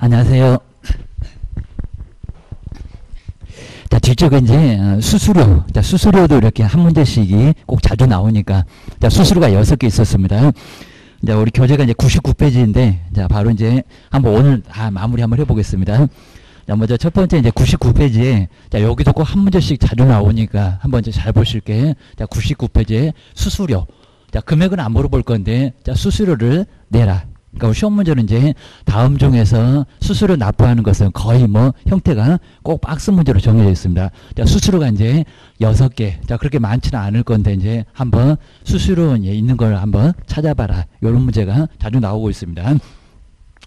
안녕하세요. 자, 뒤쪽에 이제 수수료. 자, 수수료도 이렇게 한 문제씩이 꼭 자주 나오니까. 자, 수수료가 6개 있었습니다. 자, 우리 교재가 이제 99페이지인데, 자, 바로 이제 한번 오늘 다 마무리 한번 해보겠습니다. 자, 먼저 첫 번째 이제 99페이지에, 자, 여기도 꼭 한 문제씩 자주 나오니까 한번 이제 잘 보실게. 자, 99페이지에 수수료. 자, 금액은 안 물어볼 건데, 자, 수수료를 내라. 그러니까 시험 문제는 이제 다음 중에서 수수료 납부하는 것은 거의 뭐 형태가 꼭 박스 문제로 정해져 있습니다. 자, 수수료가 이제 6개. 자, 그렇게 많지는 않을 건데 이제 한번 수수료 있는 걸 한번 찾아봐라. 이런 문제가 자주 나오고 있습니다.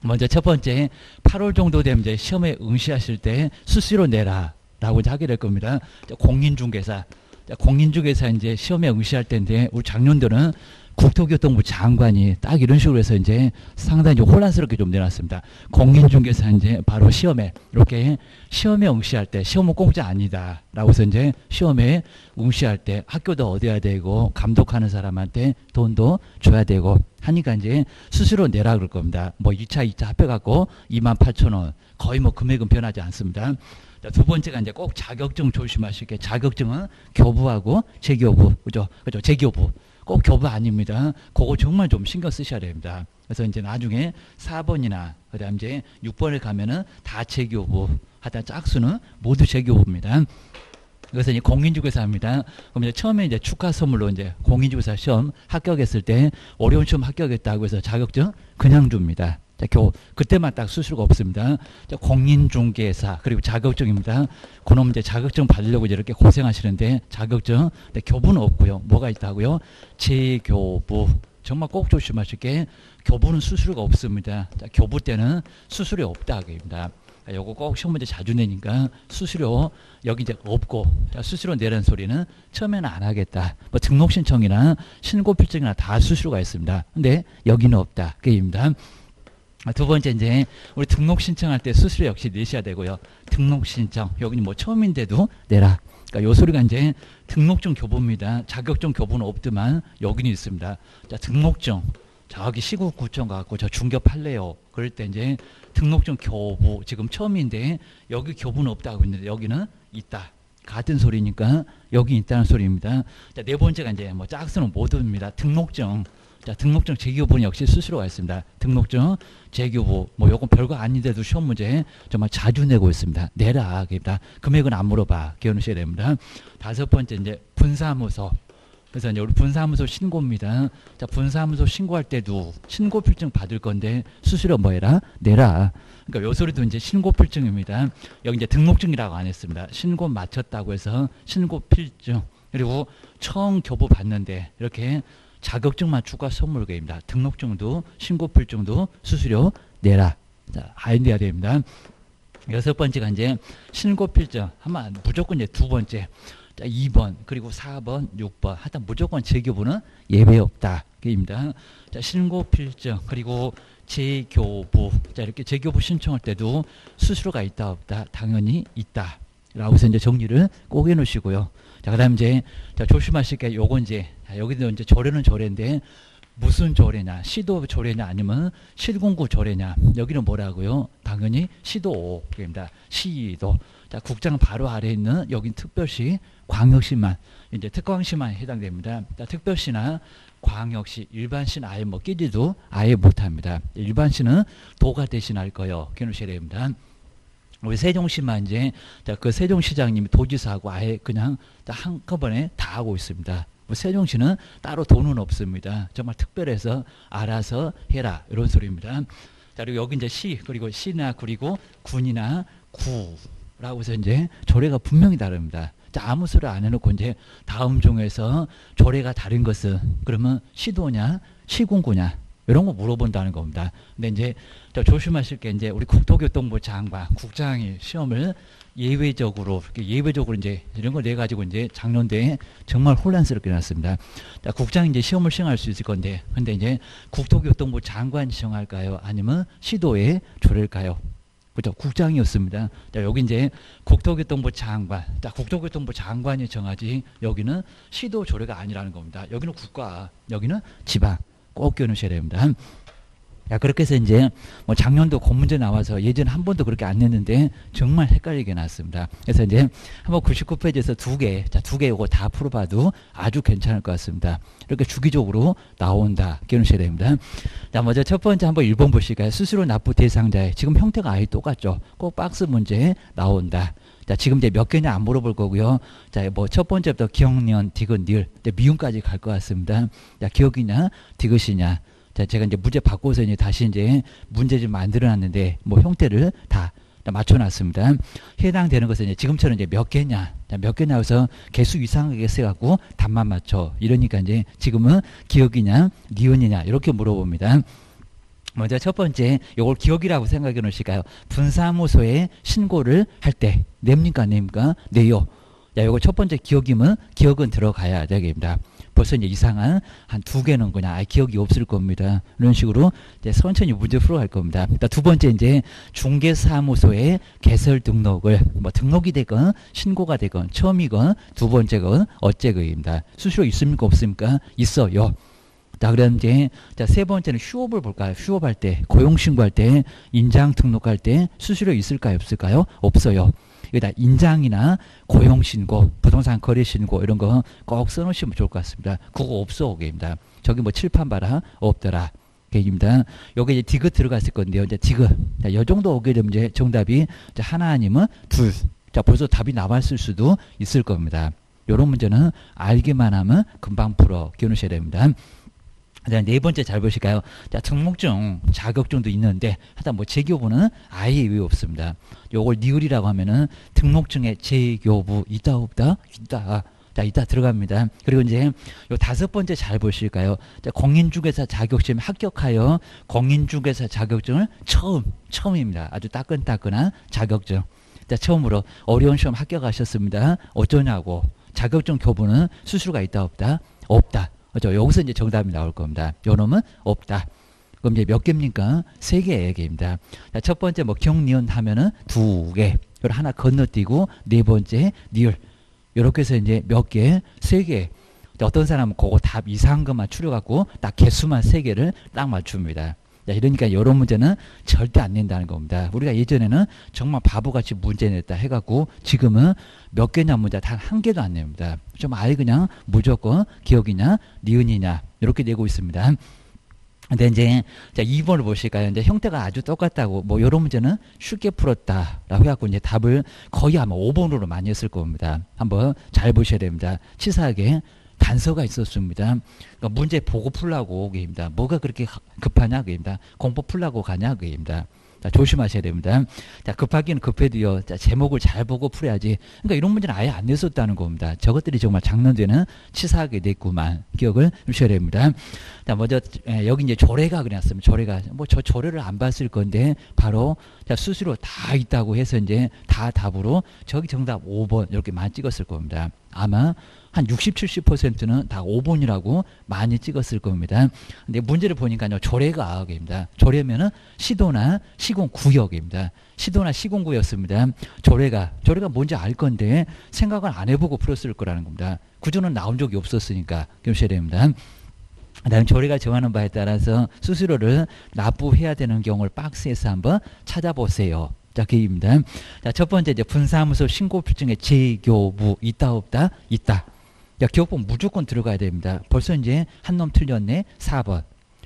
먼저 첫 번째 8월 정도 되면 이제 시험에 응시하실 때 수수료 내라 라고 이제 하게 될 겁니다. 자, 공인중개사. 자, 공인중개사 이제 시험에 응시할 때인데 우리 작년도는 국토교통부 장관이 딱 이런 식으로 해서 이제 상당히 좀 혼란스럽게 좀 내놨습니다. 공인중개사 이제 바로 시험에 이렇게 시험에 응시할 때 시험은 공짜 아니다 라고 해서 이제 시험에 응시할 때 학교도 얻어야 되고 감독하는 사람한테 돈도 줘야 되고 하니까 이제 수수료 내라 그럴 겁니다. 뭐 2차 합해갖고 28,000원 거의 뭐 금액은 변하지 않습니다. 자, 두 번째가 이제 꼭 자격증 조심하실게. 자격증은 교부하고 재교부, 그죠? 재교부. 꼭 교부 아닙니다. 그거 정말 좀 신경 쓰셔야 됩니다. 그래서 이제 나중에 4번이나 그다음 이제 6번에 가면은 다 재교부, 하여튼 짝수는 모두 재교부입니다. 그래서 이제 공인중개사입니다. 그럼 이제 처음에 이제 축하 선물로 이제 공인중개사 시험 합격했을 때 어려운 시험 합격했다고 해서 자격증 그냥 줍니다. 자, 그때만 딱 수수료가 없습니다. 자, 공인중개사 그리고 자격증입니다. 그놈 이제 자격증 받으려고 이렇게 고생하시는데 자격증, 근데 교부는 없고요. 뭐가 있다고요? 재교부. 정말 꼭 조심하실게. 교부는 수수료가 없습니다. 자, 교부 때는 수수료 없다 그입니다. 요거 꼭 시험 문제 자주 내니까 수수료 여기 이제 없고, 자, 수수료 내라는 소리는 처음에는 안 하겠다. 뭐 등록 신청이나 신고 필증이나 다 수수료가 있습니다. 근데 여기는 없다 그입니다. 두 번째 이제 우리 등록 신청할 때 수수료 역시 내셔야 되고요. 등록 신청 여기는 뭐 처음인데도 내라. 그러니까 요 소리가 이제 등록증 교부입니다. 자격증 교부는 없지만 여기는 있습니다. 자, 등록증 저기 시국구청 가고 저 중개할래요. 그럴 때 이제 등록증 교부 지금 처음인데 여기 교부는 없다고 했는데 여기는 있다. 같은 소리니까 여기 있다는 소리입니다. 자, 네 번째가 이제 뭐 짝수는 모두입니다. 등록증. 자, 등록증 재교부는 역시 수수료가 있습니다. 등록증 재교부 뭐 요건 별거 아닌데도 시험 문제 정말 자주 내고 있습니다. 내라 그입니다. 금액은 안 물어봐. 기억하셔야 됩니다. 다섯 번째 이제 분사무소. 그래서 이제 우리 분사무소 신고입니다. 자, 분사무소 신고할 때도 신고 필증 받을 건데 수수료 뭐 해라? 내라. 그러니까 요 소리도 이제 신고 필증입니다. 여기 이제 등록증이라고 안 했습니다. 신고 마쳤다고 해서 신고 필증. 그리고 처음 교부 받는데 이렇게 자격증만 추가 선물계입니다. 등록증도 신고필증도 수수료 내라. 자, 알아야 됩니다. 여섯 번째가 이제 신고필증 하면 무조건 이제 두 번째. 자, 2번 그리고 4번 6번 하여튼 무조건 재교부는 예외 없다. 그입니다. 자, 신고필증 그리고 재교부. 자, 이렇게 재교부 신청할 때도 수수료가 있다 없다? 당연히 있다. 라고 해서 이제 정리를 꼭 해놓으시고요. 자, 그 다음 이제, 자, 조심하실 게 요건 이제, 여기도 이제 조례는 조례인데, 무슨 조례냐, 시도 조례냐, 아니면 실공구 조례냐, 여기는 뭐라고요? 당연히 시도입니다. 시도. 자, 국장 바로 아래에 있는 여긴 특별시, 광역시만, 이제 특광시만 해당됩니다. 자, 특별시나 광역시, 일반시는 아예 뭐 끼지도 아예 못합니다. 일반시는 도가 대신할 거예요. 기억하셔야 됩니다. 우리 세종시만 이제 그 세종시장님이 도지사하고 아예 그냥 한꺼번에 다 하고 있습니다. 세종시는 따로 돈은 없습니다. 정말 특별해서 알아서 해라 이런 소리입니다. 자, 그리고 여기 이제 시 그리고 시나 그리고 군이나 구라고 해서 이제 조례가 분명히 다릅니다. 자, 아무 소리 안 해놓고 이제 다음 중에서 조례가 다른 것은 그러면 시도냐 시군구냐 이런 거 물어본다는 겁니다. 근데 이제 조심하실 게 이제 우리 국토교통부 장관, 국장이 시험을 예외적으로 이제 이런 걸 내 가지고 이제 작년도에 정말 혼란스럽게 났습니다. 자, 국장이 이제 시험을 시행할 수 있을 건데, 근데 이제 국토교통부 장관이 시행할까요? 아니면 시도에 조례일까요? 그죠? 국장이었습니다. 자, 여기 이제 국토교통부 장관, 자, 국토교통부 장관이 정하지 여기는 시도 조례가 아니라는 겁니다. 여기는 국가, 여기는 지방. 꼭 기억하셔야 됩니다. 야, 그렇게 해서 이제 뭐 작년도 공문제 나와서 예전에 한 번도 그렇게 안 냈는데 정말 헷갈리게 났습니다. 그래서 이제 한번 99페이지에서 두 개, 자, 두 개 요거 다 풀어봐도 아주 괜찮을 것 같습니다. 이렇게 주기적으로 나온다. 기억하셔야 됩니다. 자, 먼저 첫 번째 한번 1번 보실까요? 수수료 납부 대상자의 지금 형태가 아예 똑같죠. 꼭 박스 문제 나온다. 자, 지금 이제 몇 개냐 안 물어볼 거고요. 자, 뭐 첫 번째부터 기억년, 디귿, 니을, 미음까지 갈 것 같습니다. 자, 기억이냐, 디귿이냐. 자, 제가 이제 문제 바꿔서 이제 다시 이제 문제 좀 만들어 놨는데, 뭐 형태를 다 맞춰놨습니다. 해당되는 것은 이제 지금처럼 이제 몇 개냐, 자, 몇 개냐 해서 개수 이상하게 써갖고 답만 맞춰. 이러니까 이제 지금은 기억이냐, 니은이냐, 이렇게 물어봅니다. 먼저 첫 번째, 요걸 기억이라고 생각해 놓으실까요? 분사무소에 신고를 할 때, 냅니까, 안 냅니까? 내요. 야, 요거 첫 번째 기억이면 기억은 들어가야 되겠습니다. 벌써 이제 이상한 한 두 개는 그냥 아예 기억이 없을 겁니다. 이런 식으로 이제 천천히 문제 풀어갈 겁니다. 두 번째 이제 중개사무소에 개설 등록을 뭐 등록이 되건 신고가 되건 처음이건 두 번째건 어째거입니다. 수수료 있습니까 없습니까? 있어요. 자, 그럼 이제 자, 세 번째는 휴업을 볼까요? 휴업할 때, 고용 신고할 때, 인장 등록할 때 수수료 있을까요? 없을까요? 없어요. 여기다 인장이나 고용신고, 부동산 거래신고 이런 거 꼭 써놓으시면 좋을 것 같습니다. 그거 없어 오게입니다. 저기 뭐 칠판 봐라 없더라. 입니다. 여기 이제 디귿 들어갔을 건데요. 이제 디귿. 자, 요 정도 오게 되면 이제 정답이 이제 하나 아니면 둘. 자, 벌써 답이 나왔을 수도 있을 겁니다. 요런 문제는 알기만 하면 금방 풀어 기억하셔야 됩니다. 네 번째 잘 보실까요? 자, 등록증, 자격증도 있는데 하여튼 뭐 재교부는 아예 왜 없습니다. 요걸 니을이라고 하면은 등록증에 재교부 있다 없다? 있다. 자, 이따 들어갑니다. 그리고 이제 요 다섯 번째 잘 보실까요? 자, 공인중개사 자격증 합격하여 공인중개사 자격증을 처음입니다. 아주 따끈따끈한 자격증. 자, 처음으로 어려운 시험 합격하셨습니다. 어쩌냐고. 자격증 교부는 수수료가 있다 없다? 없다. 그렇죠. 여기서 이제 정답이 나올 겁니다. 요 놈은 없다. 그럼 이제 몇 개입니까? 세 개입니다. 자, 첫 번째 뭐 경니은 하면은 두 개. 그리고 하나 건너뛰고 네 번째 니을. 요렇게 해서 이제 몇 개? 세 개. 어떤 사람은 그거 답 이상한 것만 추려갖고 딱 개수만 세 개를 딱 맞춥니다. 자, 이러니까 이런 문제는 절대 안 낸다는 겁니다. 우리가 예전에는 정말 바보같이 문제 냈다 해갖고 지금은 몇 개냐 문제 단 한 개도 안 냅니다. 좀 아예 그냥 무조건 기억이냐 니은이냐 이렇게 내고 있습니다. 근데 이제 자 2번을 보실까요? 이제 형태가 아주 똑같다고 뭐 이런 문제는 쉽게 풀었다라고 해갖고 이제 답을 거의 아마 5번으로 많이 했을 겁니다. 한번 잘 보셔야 됩니다. 치사하게 단서가 있었습니다. 그러니까 문제 보고 풀라고 그입니다. 뭐가 그렇게 급하냐 그입니다. 공부 풀라고 가냐 그입니다. 자, 조심하셔야 됩니다. 자, 급하기는 급해도요. 자, 제목을 잘 보고 풀어야지. 그러니까 이런 문제는 아예 안 냈었다는 겁니다. 저것들이 정말 작년에는 치사하게 냈구만. 기억을 주셔야 됩니다. 자, 먼저 여기 이제 조례가 그랬으면 조례가 뭐 저 조례를 안 봤을 건데 바로 자, 수수료 다 있다고 해서 이제 다 답으로 저기 정답 5번 이렇게만 찍었을 겁니다. 아마 한 60, 70%는 다 5번이라고 많이 찍었을 겁니다. 근데 문제를 보니까요, 조례가 입니다. 조례면은 시도나 시공구역입니다. 시도나 시공구였습니다. 조례가 뭔지 알 건데 생각을 안 해보고 풀었을 거라는 겁니다. 구조는 나온 적이 없었으니까 기억하셔야 됩니다. 다음 조례가 정하는 바에 따라서 수수료를 납부해야 되는 경우를 박스에서 한번 찾아보세요. 자, 그입니다. 자, 첫 번째 이제 분사무소 신고필증에 재교부 있다 없다? 있다. 야, 기억법 무조건 들어가야 됩니다. 벌써 이제 한 놈 틀렸네. 4번.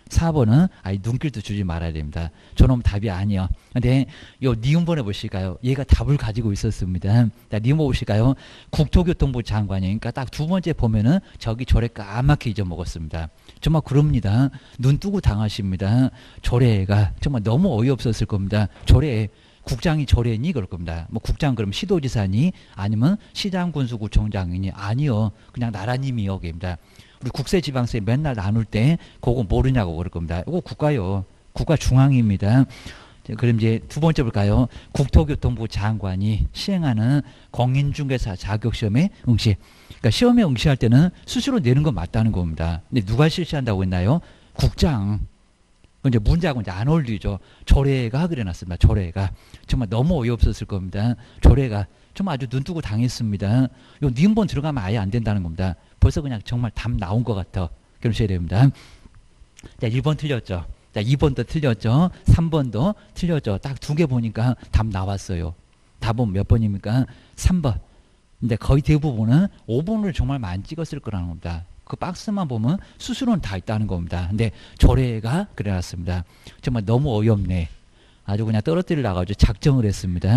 4번은 아예 눈길도 주지 말아야 됩니다. 저놈 답이 아니요. 근데 요 니은번에 보실까요? 얘가 답을 가지고 있었습니다. 자, 니은번 보실까요? 국토교통부 장관이 그러니까 딱 두 번째 보면은 저기 조례 까맣게 잊어먹었습니다. 정말 그럽니다. 눈 뜨고 당하십니다. 조례가 정말 너무 어이없었을 겁니다. 조례 국장이 조례니 그럴 겁니다. 뭐 국장 그럼 시도지사니 아니면 시장군수구청장이니 아니요. 그냥 나라님이요. 입니다. 우리 국세지방세 맨날 나눌 때 그거 모르냐고 그럴 겁니다. 이거 국가요. 국가 중앙입니다. 그럼 이제 두 번째 볼까요? 국토교통부 장관이 시행하는 공인중개사 자격시험에 응시. 그러니까 시험에 응시할 때는 수시로 내는 건 맞다는 겁니다. 근데 누가 실시한다고 했나요? 국장. 이제 문제하고 이제 안 어울리죠. 조례가 그래놨습니다. 조례가 정말 너무 어이없었을 겁니다. 조례가 정말 아주 눈 뜨고 당했습니다. 요 니은번 들어가면 아예 안 된다는 겁니다. 벌써 그냥 정말 답 나온 것 같아. 그러셔야 됩니다. 자, 1번 틀렸죠. 자, 2번도 틀렸죠. 3번도 틀렸죠. 딱 두 개 보니까 답 나왔어요. 답은 몇 번입니까? 3번. 근데 거의 대부분은 5번을 정말 많이 찍었을 거라는 겁니다. 그 박스만 보면 수수료는 다 있다는 겁니다. 근데 조례가 그래놨습니다. 정말 너무 어이없네. 아주 그냥 떨어뜨리려고 작정을 했습니다.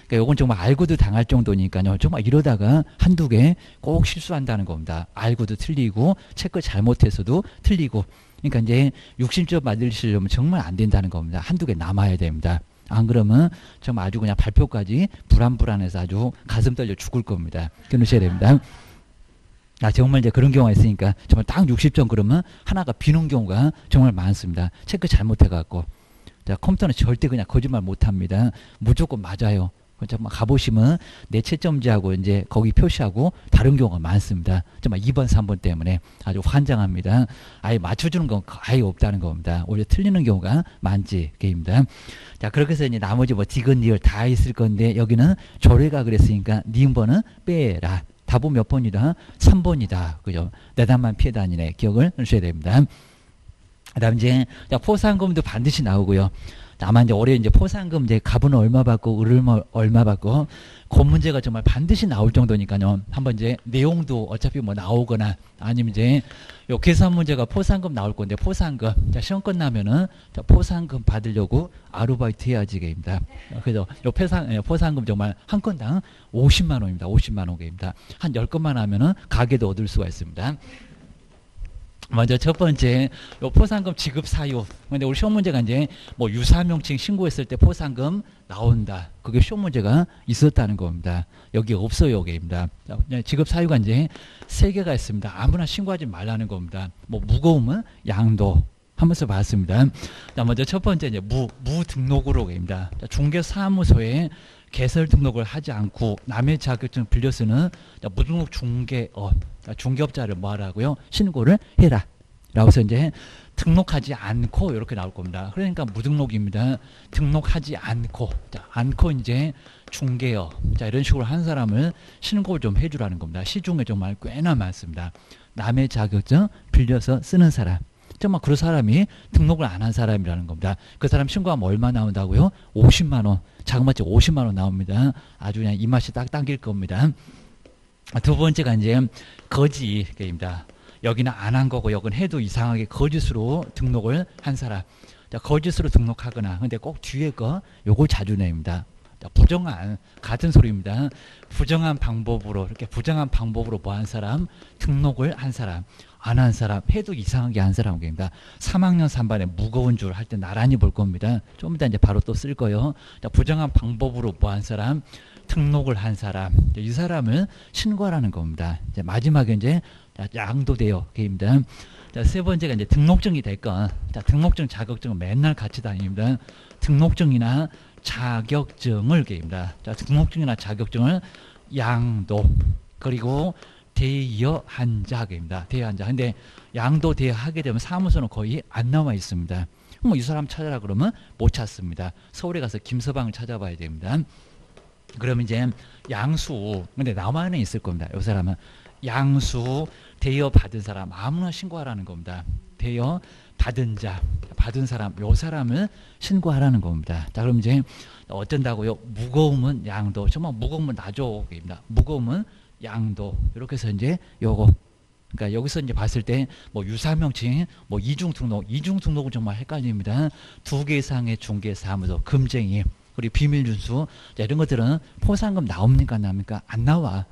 그러니까 이건 정말 알고도 당할 정도니까요. 정말 이러다가 한두 개 꼭 실수한다는 겁니다. 알고도 틀리고 체크 잘못해서도 틀리고. 그러니까 이제 60점 받으시려면 정말 안 된다는 겁니다. 한두 개 남아야 됩니다. 안 그러면 정말 아주 그냥 발표까지 불안해서 아주 가슴 떨려 죽을 겁니다. 끊으셔야 됩니다. 정말 이제 그런 경우가 있으니까 정말 딱 60점 그러면 하나가 비는 경우가 정말 많습니다. 체크 잘못해갖고. 자, 컴퓨터는 절대 그냥 거짓말 못합니다. 무조건 맞아요. 정말 가보시면 내 채점지하고 이제 거기 표시하고 다른 경우가 많습니다. 정말 2번, 3번 때문에 아주 환장합니다. 아예 맞춰주는 건 아예 없다는 겁니다. 오히려 틀리는 경우가 많지, 게임입니다. 자, 그렇게 해서 이제 나머지 뭐 디귿, 리을 다 있을 건데 여기는 조례가 그랬으니까 니은번은 빼라. 답은 몇 번이다? 3번이다. 그죠? 내 답만 피해 다니네. 기억을 하셔야 됩니다. 그 다음 이제 포상금도 반드시 나오고요. 아마 이제 올해 이제 포상금 이제 갑은 얼마 받고 을은 얼마 받고 그 문제가 정말 반드시 나올 정도니까요. 한번 이제 내용도 어차피 뭐 나오거나 아니면 이제 요 계산 문제가 포상금 나올 건데 포상금 자, 시험 끝나면은 자, 포상금 받으려고 아르바이트 해야지 게입니다. 그래서 요 포상금 정말 한 건당 50만 원입니다. 50만 원입니다. 한 10건만 하면은 가게도 얻을 수가 있습니다. 먼저 첫 번째, 요 포상금 지급 사유. 근데 우리 시험 문제가 이제 뭐 유사명칭 신고했을 때 포상금 나온다. 그게 시험 문제가 있었다는 겁니다. 여기 없어요, 여기입니다. 지급 사유가 이제 3개가 있습니다. 아무나 신고하지 말라는 겁니다. 뭐 무거움은 양도 하면서 봤습니다. 자, 먼저 첫 번째 이제 무등록으로입니다. 중개사무소에 개설 등록을 하지 않고 남의 자격증 빌려 쓰는 무등록 중개업. 중개업자를 뭐 하라고요? 신고를 해라. 라고 해서 이제 등록하지 않고 이렇게 나올 겁니다. 그러니까 무등록입니다. 등록하지 않고. 자, 않고 이제 중개업. 자, 이런 식으로 한 사람을 신고를 좀 해주라는 겁니다. 시중에 정말 꽤나 많습니다. 남의 자격증 빌려서 쓰는 사람. 정말 그 사람이 등록을 안 한 사람이라는 겁니다. 그 사람 신고하면 얼마 나온다고요? 50만 원. 자그마치 50만 원 나옵니다. 아주 그냥 입맛이 딱 당길 겁니다. 두 번째가 이제 거짓입니다. 여기는 안 한 거고 여기는 해도 이상하게 거짓으로 등록을 한 사람. 자, 거짓으로 등록하거나 근데 꼭 뒤에 거 요걸 자주 냅니다. 자, 부정한 같은 소리입니다. 부정한 방법으로 이렇게 부정한 방법으로 뭐 한 사람 등록을 한 사람 안 한 사람 해도 이상하게 한 사람입니다. 3학년 3반에 무거운 줄 할 때 나란히 볼 겁니다. 좀 이따 이제 바로 또 쓸 거예요. 자, 부정한 방법으로 뭐 한 사람 등록을 한 사람 이 사람을 신고하라는 겁니다. 이제 마지막에 이제 양도되어 게임입니다. 자, 세 번째가 이제 등록증이 될 건. 자, 등록증, 자격증은 맨날 같이 다닙니다. 등록증이나 자격증을 게임입니다. 자, 등록증이나 자격증을 양도 그리고 대여한 자입니다. 대여한 자. 근데 양도 대여하게 되면 사무소는 거의 안 나와 있습니다. 뭐 이 사람 찾아라 그러면 못 찾습니다. 서울에 가서 김서방을 찾아봐야 됩니다. 그러면 이제 양수, 근데 나만은 있을 겁니다. 이 사람은 양수 대여 받은 사람 아무나 신고하라는 겁니다. 대여 받은 자, 받은 사람, 요 사람을 신고하라는 겁니다. 자, 그럼 이제 어쩐다고요? 무거움은 양도, 정말 무거움은 나죠입니다. 무거움은 양도 이렇게 해서 이제 요거. 그러니까 여기서 이제 봤을 때 뭐 유사명칭, 뭐 이중 등록은 정말 헷갈립니다. 2개 이상의 중개사무소, 금쟁이, 그리고 비밀준수, 자, 이런 것들은 포상금 나옵니까 안 나옵니까? 안 나와.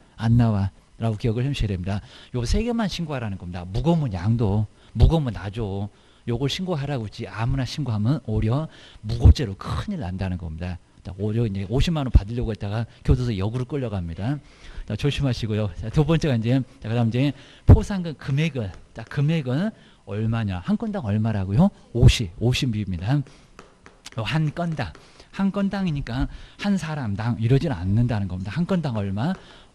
라고 기억을 해주셔야 됩니다. 요 3개만 신고하라는 겁니다. 무거우면 양도, 무거우면 나죠. 요걸 신고하라고 했지 아무나 신고하면 오히려 무고죄로 큰일 난다는 겁니다. 자, 오히려 이제 50만 원 받으려고 했다가 교도소 역으로 끌려갑니다. 자, 조심하시고요. 자, 두 번째가 이제, 자, 그다음 이제 포상금 금액은, 자, 금액은 얼마냐? 한 건당 얼마라고요? 50입니다. 한 건당. 한 건당이니까 한 사람당 이러진 않는다는 겁니다. 한 건당 얼마?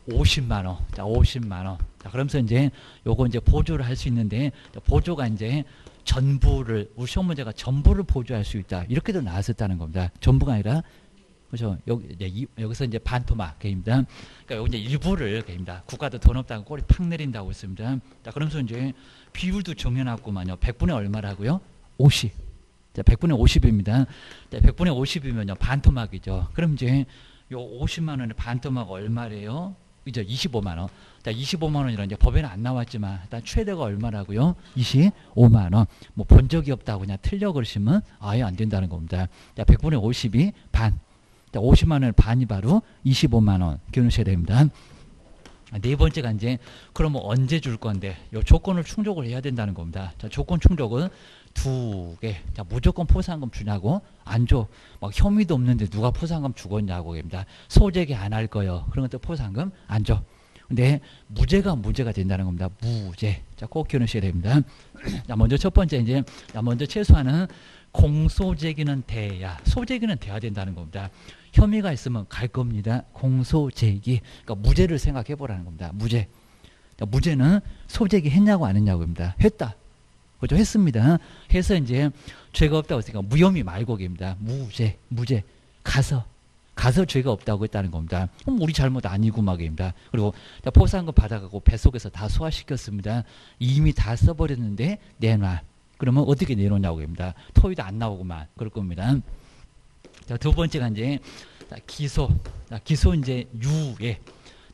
50만 원. 자, 50만 원. 자, 그러면서 이제 요거 이제 보조를 할 수 있는데, 보조가 이제 전부를, 우리 시험 문제가 전부를 보조할 수 있다. 이렇게도 나왔었다는 겁니다. 전부가 아니라, 그렇죠. 여기서 이제 반토막입니다. 그러니까 여기 이제 일부를 입니다. 국가도 돈 없다고 꼬리 팍 내린다고 했습니다. 자, 그러면서 이제 비율도 정해놨구만요. 100분의 얼마라고요? 50. 자, 100분의 50입니다. 자, 100분의 50이면요. 반토막이죠. 그럼 이제 요 50만 원의 반토막 얼마래요? 이제 25만 원. 자, 25만 원이라 이제 법에는 안 나왔지만 일단 최대가 얼마라고요? 25만 원. 뭐 본 적이 없다고 그냥 틀려 그러시면 아예 안 된다는 겁니다. 자, 100분의 50이 반. 자, 50만 원의 반이 바로 25만 원 기억하셔야 됩니다. 네 번째가 이제 그러면 언제 줄 건데 요 조건을 충족을 해야 된다는 겁니다. 자, 조건 충족은 두 개. 자, 무조건 포상금 주냐고? 안 줘. 막 혐의도 없는데 누가 포상금 주겠냐고 합니다. 소재기 안 할 거요. 그런 것도 포상금 안 줘. 근데 무죄가 된다는 겁니다. 무죄. 자, 꼭 기억하셔야 됩니다. 자, 먼저 첫 번째 이제 먼저 최소한은 공소제기는 돼야, 소제기는 돼야 된다는 겁니다. 혐의가 있으면 갈 겁니다. 공소제기. 그러니까 무죄를 생각해 보라는 겁니다. 무죄. 자, 무죄는 소제기 했냐고 안 했냐고 합니다. 했다. 그죠? 했습니다. 해서 이제 죄가 없다고 했으니까 무혐의 말고입니다. 무죄. 가서 죄가 없다고 했다는 겁니다. 그럼 우리 잘못 아니고 막입니다. 그리고 포상금 받아가고 뱃속에서 다 소화시켰습니다. 이미 다 써버렸는데 내놔. 그러면 어떻게 내놓냐고 합니다. 토의도 안 나오고만 그럴 겁니다. 자, 두 번째가 이제 기소. 기소 이제 유예.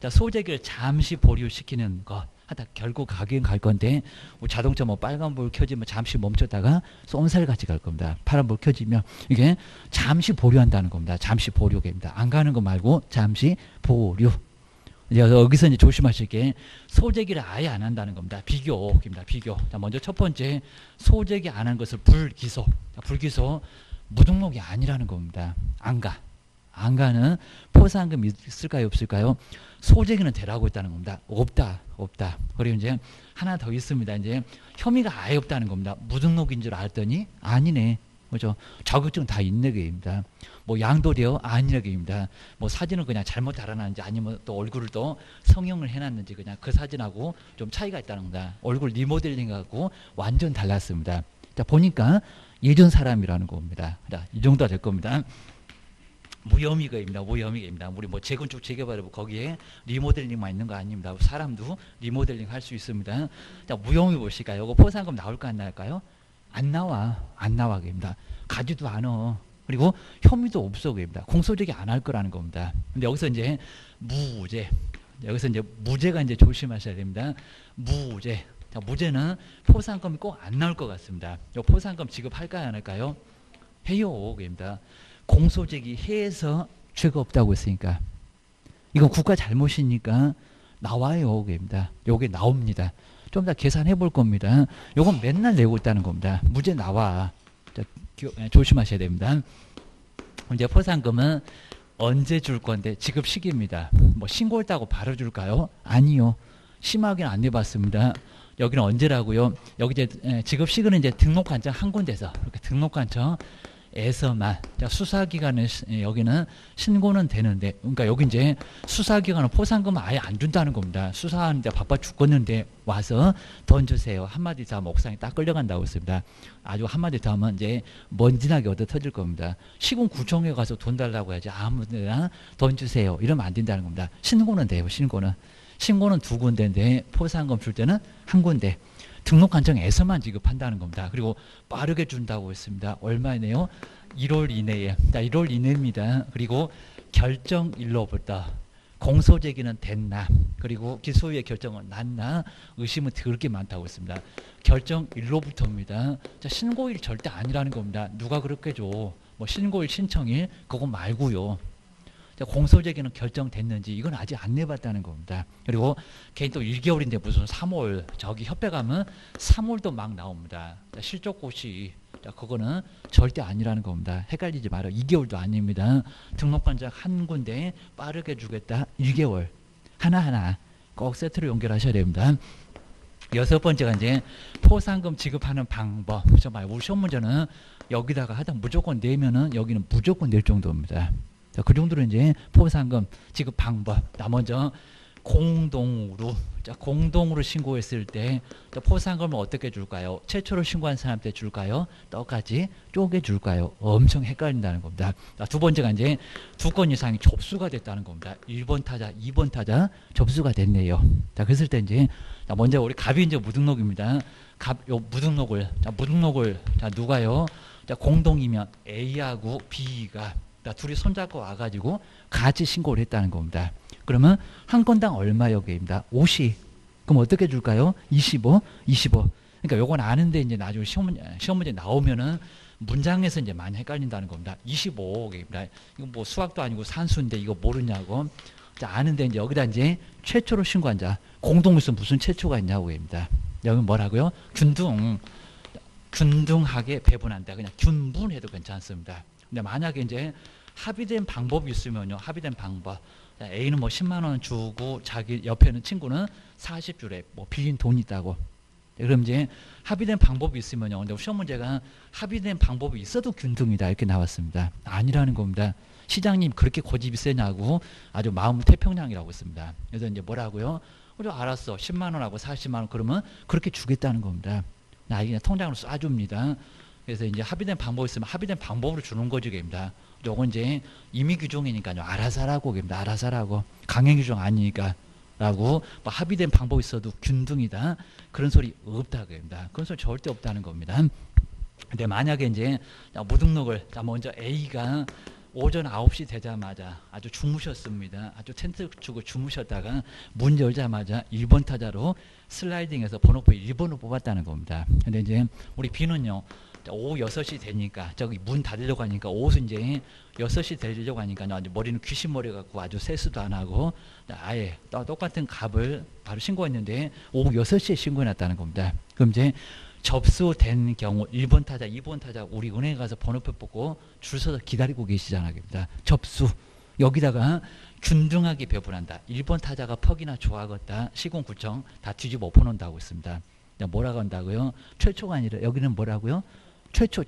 소재기를 잠시 보류시키는 것. 하다 결국 가긴 갈 건데 뭐 자동차 뭐 빨간불 켜지면 잠시 멈췄다가 쏜살같이 갈 겁니다. 파란불 켜지면 이게 잠시 보류한다는 겁니다. 잠시 보류입니다. 안 가는 거 말고 잠시 보류. 여기서 이제 조심하실 게 소재기를 아예 안 한다는 겁니다. 비교입니다. 비교. 자, 먼저 첫 번째 소재기 안 한 것을 불기소. 자, 불기소 무등록이 아니라는 겁니다. 안 가는 포상금 있을까요? 없을까요? 소재기는 되라고 했다는 겁니다. 없다. 그리고 이제 하나 더 있습니다. 이제 혐의가 아예 없다는 겁니다. 무등록인 줄 알았더니 아니네. 그죠? 자격증 다 있네 게입니다. 뭐 양도되어 아니네 게입니다. 뭐 사진을 그냥 잘못 달아놨는지 아니면 또 얼굴을 또 성형을 해놨는지 그냥 그 사진하고 좀 차이가 있다는 겁니다. 얼굴 리모델링하고 완전 달랐습니다. 자, 보니까 예전 사람이라는 겁니다. 자, 이 정도가 될 겁니다. 무혐의가입니다. 우리 뭐 재건축 재개발하고 거기에 리모델링만 있는 거 아닙니다. 사람도 리모델링 할 수 있습니다. 자, 무혐의 보실까요? 이거 포상금 나올까 안 나올까요? 안 나와입니다. 가지도 않아. 그리고 혐의도 없어 그입니다. 공소제기 안 할 거라는 겁니다. 근데 여기서 이제 무죄가 이제 조심하셔야 됩니다. 무죄. 자, 무죄는 포상금이 꼭 안 나올 것 같습니다. 포상금 지급할까요, 안 할까요? 해요 그입니다. 공소제기 해서 죄가 없다고 했으니까 이건 국가 잘못이니까 나와요 그입니다. 요게 나옵니다. 좀 더 계산해 볼 겁니다. 요건 맨날 내고 있다는 겁니다. 무죄 나와. 자, 조심하셔야 됩니다. 이제 포상금은 언제 줄 건데 지급 시기입니다. 뭐 신고했다고 바로 줄까요? 아니요. 심하게는 안 내봤습니다. 여기는 언제라고요? 여기 이제 지급 시기는 이제 등록관청 한 군데서 이렇게 등록관청에서만. 자, 수사기관은 여기는 신고는 되는데, 그러니까 여기 이제 수사기관은 포상금을 아예 안 준다는 겁니다. 수사하는데 바빠 죽겠는데 와서 돈 주세요. 한마디 더 하면 옥상에 딱 끌려간다고 했습니다. 아주 한마디 더 하면 이제 먼지나게 얻어 터질 겁니다. 시군구청에 가서 돈 달라고 해야지 아무데나 돈 주세요. 이러면 안 된다는 겁니다. 신고는 돼요. 신고는 두 군데인데 포상금 줄 때는 한 군데. 등록관청에서만 지급한다는 겁니다. 그리고 빠르게 준다고 했습니다. 얼마이네요? 1월 이내에. 1월 이내입니다. 그리고 결정일로부터 공소제기는 됐나, 그리고 기소유예 결정은 났나 의심은 그렇게 많다고 했습니다. 결정일로부터입니다. 자, 신고일 절대 아니라는 겁니다. 누가 그렇게 줘? 뭐 신고일 신청일 그거 말고요. 공소제기는 결정됐는지 이건 아직 안 내봤다는 겁니다. 그리고 개인 또 1개월인데 무슨 3월, 저기 협회 가면 3월도 막 나옵니다. 실족고시, 그거는 절대 아니라는 겁니다. 헷갈리지 마라. 2개월도 아닙니다. 등록관청 한 군데 빠르게 주겠다. 1개월 하나하나 꼭 세트로 연결하셔야 됩니다. 여섯 번째가 이제 포상금 지급하는 방법. 정말 우리 시험 문제는 여기다가 하다 무조건 내면은 여기는 무조건 낼 정도입니다. 자, 그 정도로 이제 포상금 지급 방법. 먼저 공동으로 신고했을 때 포상금을 어떻게 줄까요? 최초로 신고한 사람한테 줄까요? 떡까지 쪼개 줄까요? 엄청 헷갈린다는 겁니다. 자, 두 번째가 이제 2건 이상이 접수가 됐다는 겁니다. 1번 타자, 2번 타자 접수가 됐네요. 자, 그랬을 때 이제 먼저 우리 갑이 이제 무등록입니다. 무등록을 누가요? 자, 공동이면 A하고 B가 둘이 손잡고 와가지고 같이 신고를 했다는 겁니다. 그러면 한 건당 얼마요? 입니다. 50. 그럼 어떻게 줄까요? 25, 25. 그러니까 요건 아는데 이제 나중에 시험 문제 나오면은 문장에서 이제 많이 헷갈린다는 겁니다. 25입니다. 이거 뭐 수학도 아니고 산수인데 이거 모르냐고. 자, 아는데 이제 여기다 이제 최초로 신고한 자. 공동에서 무슨 최초가 있냐고 입니다. 여기 뭐라고요? 균등하게 배분한다. 그냥 균분해도 괜찮습니다. 근데 만약에 이제 합의된 방법이 있으면요. 합의된 방법. A는 뭐 10만 원 주고 자기 옆에 있는 친구는 40주래. 뭐 빌린 돈이 있다고. 그럼 이제 합의된 방법이 있으면요. 근데 시험 문제가 합의된 방법이 있어도 균등이다. 이렇게 나왔습니다. 아니라는 겁니다. 시장님 그렇게 고집이 세냐고 아주 마음 태평양이라고 했습니다. 그래서 이제 뭐라고요? 그래 알았어. 10만 원하고 40만 원 그러면 그렇게 주겠다는 겁니다. 나 그냥 통장으로 쏴줍니다. 그래서 이제 합의된 방법이 있으면 합의된 방법으로 주는 거죠. 입니다. 요건 이제 임의 규정이니까요. 알아서 하라고 입니다. 알아서 하라고. 강행 규정 아니니까. 라고 뭐 합의된 방법이 있어도 균등이다. 그런 소리 없다고 합니다. 그런 소리 절대 없다는 겁니다. 근데 만약에 이제 무등록을 먼저 A가 오전 9시 되자마자 아주 주무셨습니다. 아주 텐트 치고 주무셨다가 문 열자마자 1번 타자로 슬라이딩해서 번호표 1번을 뽑았다는 겁니다. 근데 이제 우리 B는요. 오후 6시 되니까 저기 문 닫으려고 하니까 오후 이제 6시 되려고 하니까 아주 머리는 귀신 머리 같고 아주 세수도 안 하고 아예 똑같은 값을 바로 신고했는데 오후 6시에 신고해놨다는 겁니다. 그럼 이제 접수된 경우 1번 타자, 2번 타자 우리 은행에 가서 번호표 뽑고 줄 서서 기다리고 계시잖아요. 접수. 여기다가 균등하게 배분한다. 1번 타자가 퍽이나 좋아하겠다. 시공구청 다 뒤집어 엎어놓는다고 했습니다. 뭐라고 한다고요? 최초가 아니라 여기는 뭐라고요? 최초.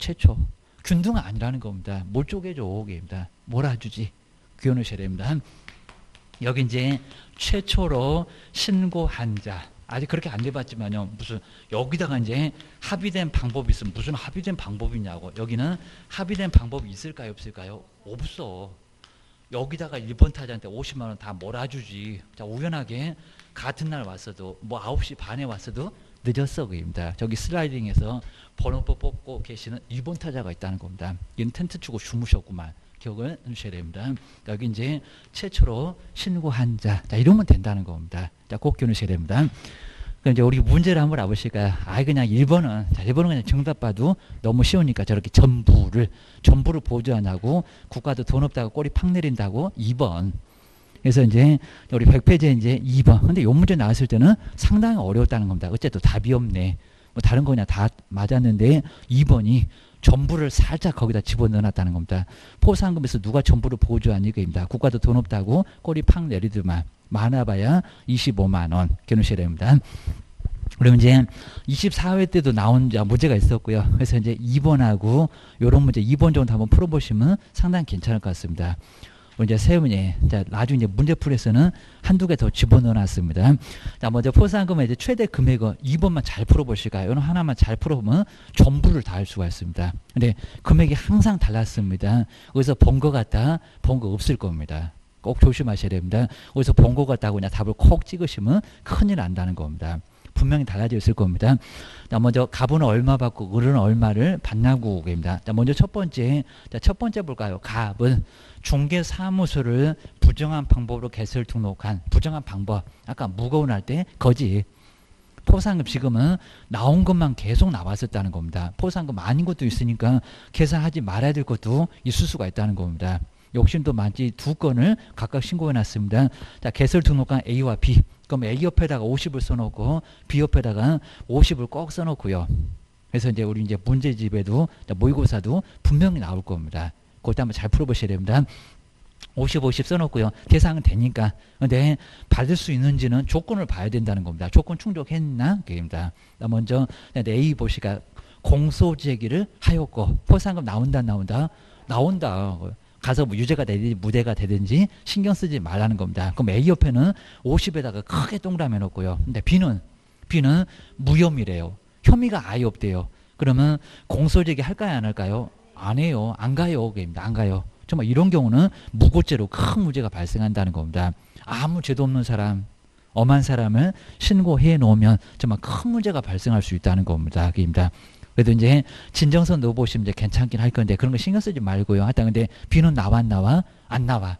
균등 아니라는 겁니다. 뭘 쪼개줘? 입니다. 몰아주지. 귀여우셔야 됩니다. 여기 이제 최초로 신고한 자. 아직 그렇게 안 돼봤지만요. 무슨 여기다가 이제 합의된 방법이 있으면 무슨 합의된 방법이냐고. 여기는 합의된 방법이 있을까요? 없을까요? 없어. 여기다가 1번 타자한테 50만 원 다 몰아주지. 자, 우연하게 같은 날 왔어도 뭐 9시 반에 왔어도 늦었어. 그입니다. 저기 슬라이딩에서 번호표 뽑고 계시는 1번 타자가 있다는 겁니다. 얘는 텐트 치고 주무셨구만. 기억을 해주셔야 됩니다. 여기 이제 최초로 신고한 자. 자, 이러면 된다는 겁니다. 자, 꼭 기억하셔야 됩니다. 그럼 이제 우리 문제를 한번 알아보실까요? 그냥 1번은, 자, 1번은 그냥 정답 봐도 너무 쉬우니까 저렇게 전부를 보조하냐고, 국가도 돈 없다고 꼬리 팍 내린다고, 2번. 그래서 이제 우리 100페이지에 이제 2번. 근데 이 문제 나왔을 때는 상당히 어려웠다는 겁니다. 어쨌든 답이 없네. 뭐 다른 거 그냥 다 맞았는데 2번이 전부를 살짝 거기다 집어넣어놨다는 겁니다. 포상금에서 누가 전부를 보조하니 그입니다. 국가도 돈 없다고 꼬리 팍 내리더만 많아봐야 25만 원 겨누셔야 됩니다. 그러면 이제 24회 때도 나온 문제가 있었고요. 그래서 이제 2번하고 이런 문제 2번 정도 한번 풀어보시면 상당히 괜찮을 것 같습니다. 이제 세 문제, 자, 나중에 문제 풀에서는 한두 개 더 집어넣어놨습니다. 자, 먼저 포상금의 이제 최대 금액은 2번만 잘 풀어보실까요? 이거 하나만 잘 풀어보면 전부를 다 할 수가 있습니다. 근데 금액이 항상 달랐습니다. 여기서 본 거 같다, 본 거 없을 겁니다. 꼭 조심하셔야 됩니다. 여기서 본 거 같다고 그냥 답을 콕 찍으시면 큰일 난다는 겁니다. 분명히 달라져 있을 겁니다. 자, 먼저 갑은 얼마 받고 을은 얼마를 받냐고 입니다. 자, 먼저 첫 번째 볼까요? 갑은 중개사무소를 부정한 방법으로 개설 등록한 부정한 방법. 아까 무거운 할 때 거짓. 포상금 지금은 나온 것만 계속 나왔었다는 겁니다. 포상금 아닌 것도 있으니까 계산하지 말아야 될 것도 있을 수가 있다는 겁니다. 욕심도 많지 두 건을 각각 신고해 놨습니다. 자, 개설 등록한 A와 B. 그럼 A 옆에다가 50을 써놓고 B 옆에다가 50을 꼭 써놓고요. 그래서 이제 우리 이제 문제집에도 모의고사도 분명히 나올 겁니다. 그것도 한번 잘 풀어보셔야 됩니다. 50, 50 써놓고요. 대상은 되니까. 근데 받을 수 있는지는 조건을 봐야 된다는 겁니다. 조건 충족했나? 그입니다. 먼저 A 보시가 공소제기를 하였고 포상금 나온다. 가서 뭐 유죄가 되든지 무죄가 되든지 신경 쓰지 말라는 겁니다. 그럼 A 옆에는 50에다가 크게 동그라미 놓고요. 근데 B는 무혐의래요. 혐의가 아예 없대요. 그러면 공소제기 할까요? 안 할까요? 안 해요. 안 가요. 안 가요. 정말 이런 경우는 무고죄로 큰 문제가 발생한다는 겁니다. 아무 죄도 없는 사람, 엄한 사람을 신고해 놓으면 정말 큰 문제가 발생할 수 있다는 겁니다. 그입니다. 그래도 이제 진정선 넣어보시면 이제 괜찮긴 할 건데 그런 거 신경 쓰지 말고요. 하여튼 근데 B는 나와 안 나와? 안 나와.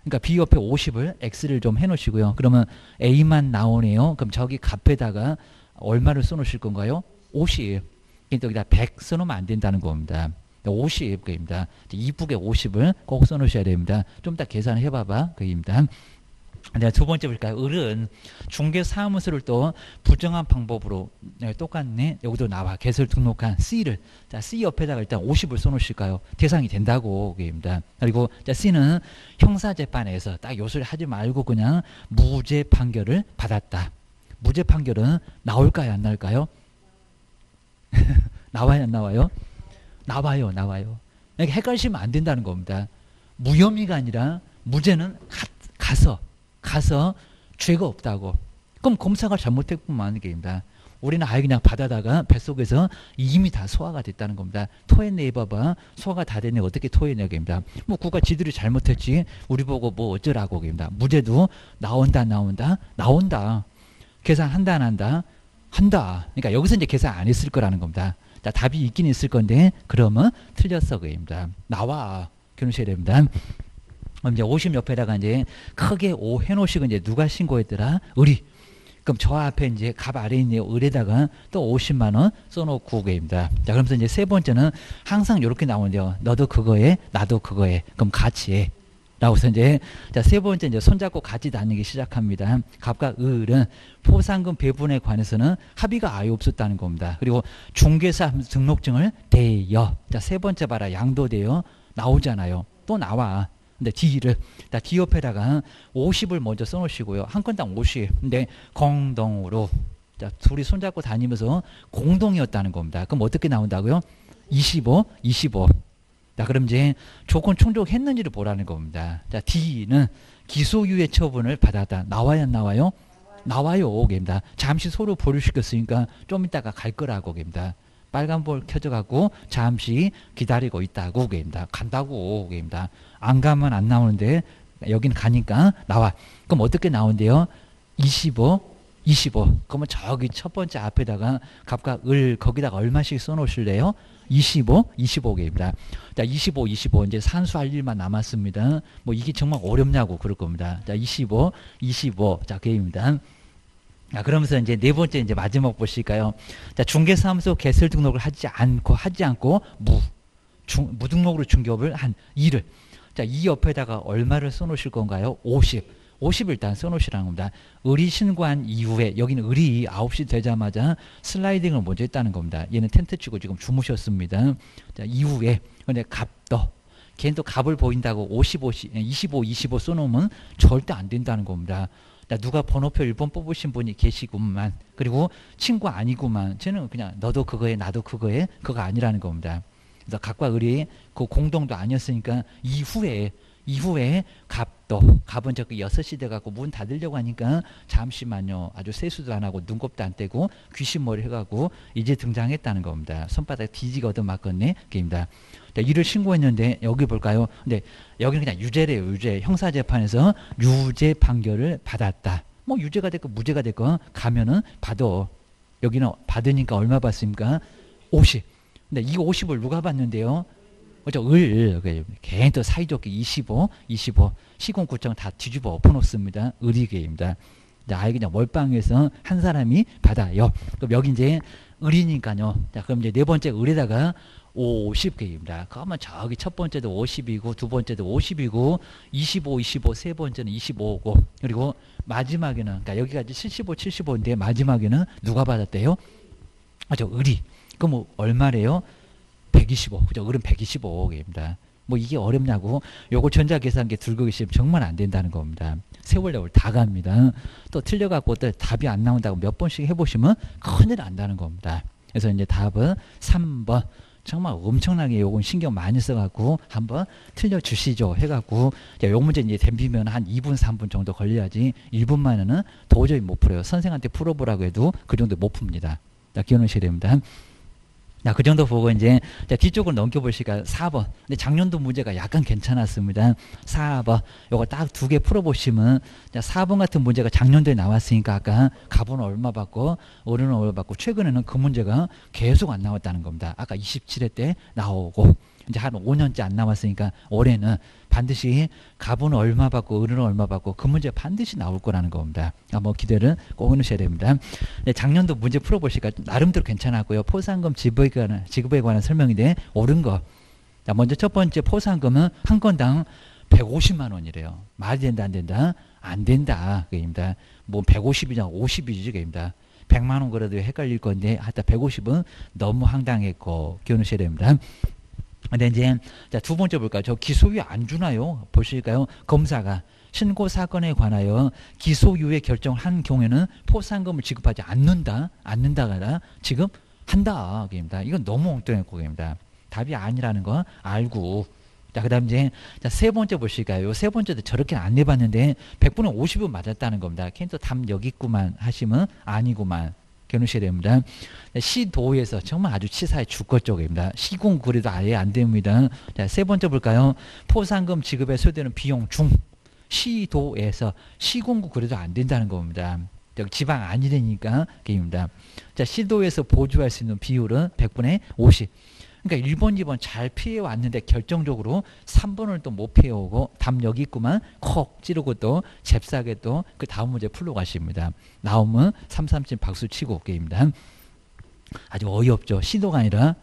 그러니까 B 옆에 50을 X를 좀 해놓으시고요. 그러면 A만 나오네요. 그럼 저기 값에다가 얼마를 써놓으실 건가요? 50. 그러니까 여기다 100 써놓으면 안 된다는 겁니다. 50입니다. 이북에 50을 꼭 써놓으셔야 됩니다. 좀 이따 계산해 봐봐. 그입니다. 두 번째 볼까요? 을은 중개사무소를 또 부정한 방법으로 똑같네. 여기도 나와. 개설 등록한 C를 자 C 옆에다가 일단 50을 써놓으실까요? 대상이 된다고 그입니다. 그리고 자 C는 형사재판에서 딱 요소를 하지 말고 그냥 무죄 판결을 받았다. 무죄 판결은 나올까요? 안 나올까요? 나와요? 안 나와요? 나와요. 나와요. 이렇게 헷갈리시면 안 된다는 겁니다. 무혐의가 아니라 무죄는 가서 죄가 없다고. 그럼 검사가 잘못했구만 하는 게입니다. 우리는 아예 그냥 받아다가 뱃속에서 이미 다 소화가 됐다는 겁니다. 토해내 봐봐. 소화가 다 됐네. 어떻게 토해내 게입니다. 뭐 국가 지들이 잘못했지. 우리 보고 뭐 어쩌라고 게입니다. 무죄도 나온다. 계산한다 안 한다? 한다. 그러니까 여기서 이제 계산 안 했을 거라는 겁니다. 자, 답이 있긴 있을 건데 그러면 틀렸어 그입니다. 나와. 겨누셔야 됩니다. 그럼 이제 50 옆에다가 이제 크게 O 해놓으시고 이제 누가 신고했더라? 을이. 그럼 저 앞에 이제 값 아래에 있는 을에다가 또 50만 원 써놓고 그입니다. 자, 그러면서 이제 세 번째는 항상 이렇게 나오는데요. 너도 그거에, 나도 그거에. 그럼 같이 해. 라고서 이제 자, 세 번째 이제 손잡고 같이 다니기 시작합니다. 갑과 을은 포상금 배분에 관해서는 합의가 아예 없었다는 겁니다. 그리고 중개사 등록증을 대여. 자, 세 번째 봐라. 양도대여 나오잖아요. 또 나와. 근데 D를 D 옆에다가 50을 먼저 써놓으시고요. 한 건당 50. 근데 공동으로 자, 둘이 손잡고 다니면서 공동이었다는 겁니다. 그럼 어떻게 나온다고요? 25. 자, 그럼 이제 조건 충족했는지를 보라는 겁니다. 자, D는 기소유예 처분을 받았다. 나와야 안 나와요? 나와요. 입니다. 잠시 서로 보류시켰으니까 좀 이따가 갈 거라고 입니다. 빨간불 켜져갖고 잠시 기다리고 있다고 입니다. 간다고 입니다. 안 가면 안 나오는데 여기는 가니까 나와. 그럼 어떻게 나온대요? 25. 그러면 저기 첫 번째 앞에다가 값과 을 거기다가 얼마씩 써놓으실래요? 25개입니다. 자, 25 이제 산수할 일만 남았습니다. 뭐 이게 정말 어렵냐고 그럴 겁니다. 자, 25 자, 그입니다. 자, 그러면서 이제 네 번째 이제 마지막 보실까요? 자, 중개사무소 개설 등록을 하지 않고 무등록으로 중개업을 한 일을. 자, 이 옆에다가 얼마를 써놓으실 건가요? 50을 일단 써놓으시라는 겁니다. 을이 신고한 이후에 여기는 을이 9시 되자마자 슬라이딩을 먼저 했다는 겁니다. 얘는 텐트 치고 지금 주무셨습니다. 자, 이후에 근데 값도 걔는 또 값을 보인다고 25 써놓으면 절대 안 된다는 겁니다. 자, 누가 번호표 1번 뽑으신 분이 계시구만. 그리고 친구 아니구만. 쟤는 그냥 너도 그거에 나도 그거에 그거 아니라는 겁니다. 그래서 값과 을이 그 공동도 아니었으니까 이후에 값은 저기 6시 돼갖고 문 닫으려고 하니까 잠시만요. 아주 세수도 안 하고 눈곱도 안 떼고 귀신머리 해갖고 이제 등장했다는 겁니다. 손바닥 뒤지게 얻어맞겠네. 게임다. 일을 신고했는데 여기 볼까요? 근데 여기는 그냥 유죄래요. 유죄. 형사재판에서 유죄 판결을 받았다. 뭐 유죄가 됐건 무죄가 됐건 가면은 받아. 여기는 받으니까 얼마 받습니까? 50. 근데 이 50을 누가 받는데요? 그죠? 걔는 또 사이좋게 25 시공구청 다 뒤집어 엎어놓습니다. 을이계입니다. 아예 그냥 몰빵해서 한 사람이 받아요. 그럼 여기 이제 을이니까요. 자, 그럼 이제 네 번째 을에다가 50개입니다. 그러면 저기 첫 번째도 50이고 두 번째도 50이고 25 세 번째는 25고 그리고 마지막에는 그러니까 여기까지 75인데 마지막에는 누가 받았대요? 저 을이. 그럼 뭐 얼마래요? 125. 그죠? 을은 125개입니다. 뭐 이게 어렵냐고. 요거 전자계산기 들고 계시면 정말 안 된다는 겁니다. 세월여월 다 갑니다. 또 틀려갖고 또 답이 안 나온다고 몇 번씩 해보시면 큰일 난다는 겁니다. 그래서 이제 답은 3번. 정말 엄청나게 요건 신경 많이 써갖고 한번 틀려주시죠 해갖고 요 문제 이제 댐비면 한 2분 3분 정도 걸려야지 1분만에는 도저히 못 풀어요. 선생한테 풀어보라고 해도 그 정도 못 풉니다. 자, 기억하셔야 됩니다. 자, 그 정도 보고 이제 자, 뒤쪽으로 넘겨보시니까 4번. 근데 작년도 문제가 약간 괜찮았습니다. 4번. 요거 딱 두 개 풀어보시면 자, 4번 같은 문제가 작년도에 나왔으니까 아까 가보는 얼마 받고 어른은 얼마 받고 최근에는 그 문제가 계속 안 나왔다는 겁니다. 아까 27회 때 나오고 이제 한 5년째 안 나왔으니까 올해는 반드시 가보는 얼마 받고 어른은 얼마 받고 그 문제 반드시 나올 거라는 겁니다. 뭐 기대를 꼭 해놓으셔야 됩니다. 네, 작년도 문제 풀어보시니까 나름대로 괜찮았고요. 포상금 지급에 관한 설명인데 옳은 거. 자, 먼저 첫 번째 포상금은 한 건당 150만 원이래요. 말이 된다 안 된다? 안 된다. 그입니다. 뭐 150이냐 50이지 그입니다. 100만 원 그래도 헷갈릴 건데 하여튼 150은 너무 황당했고 기억하셔야 됩니다. 근데 이제 자, 두 번째 볼까요? 저 기소유예 안 주나요? 보실까요? 검사가 신고 사건에 관하여 기소유예 결정을 한 경우에는 포상금을 지급하지 않는다가 지급한다. 그입니다. 이건 너무 엉뚱했고 그입니다. 답이 아니라는 거 알고. 자, 그 다음 이제 자, 세 번째 보실까요? 세 번째도 저렇게 안 내봤는데 100분의 50은 맞았다는 겁니다. 걔는 답 여기 있구만 하시면 아니구만. 겨누셔야 됩니다. 시도에서 정말 아주 치사의 주거 쪽입니다. 시공 그래도 아예 안 됩니다. 자, 세 번째 볼까요? 포상금 지급에 소요되는 비용 중 시도에서 시공구 그래도 안 된다는 겁니다. 여기 지방 아니라니까 게임입니다. 자, 시도에서 보조할 수 있는 비율은 100분의 50. 그러니까 1번, 2번 잘 피해왔는데 결정적으로 3번을 또 못 피해오고 답 여기 있구만 콕 찌르고 또 잽싸게 또 그 다음 문제 풀러 가십니다. 나오면 337 박수 치고 게임입니다. 아주 어이없죠. 시도가 아니라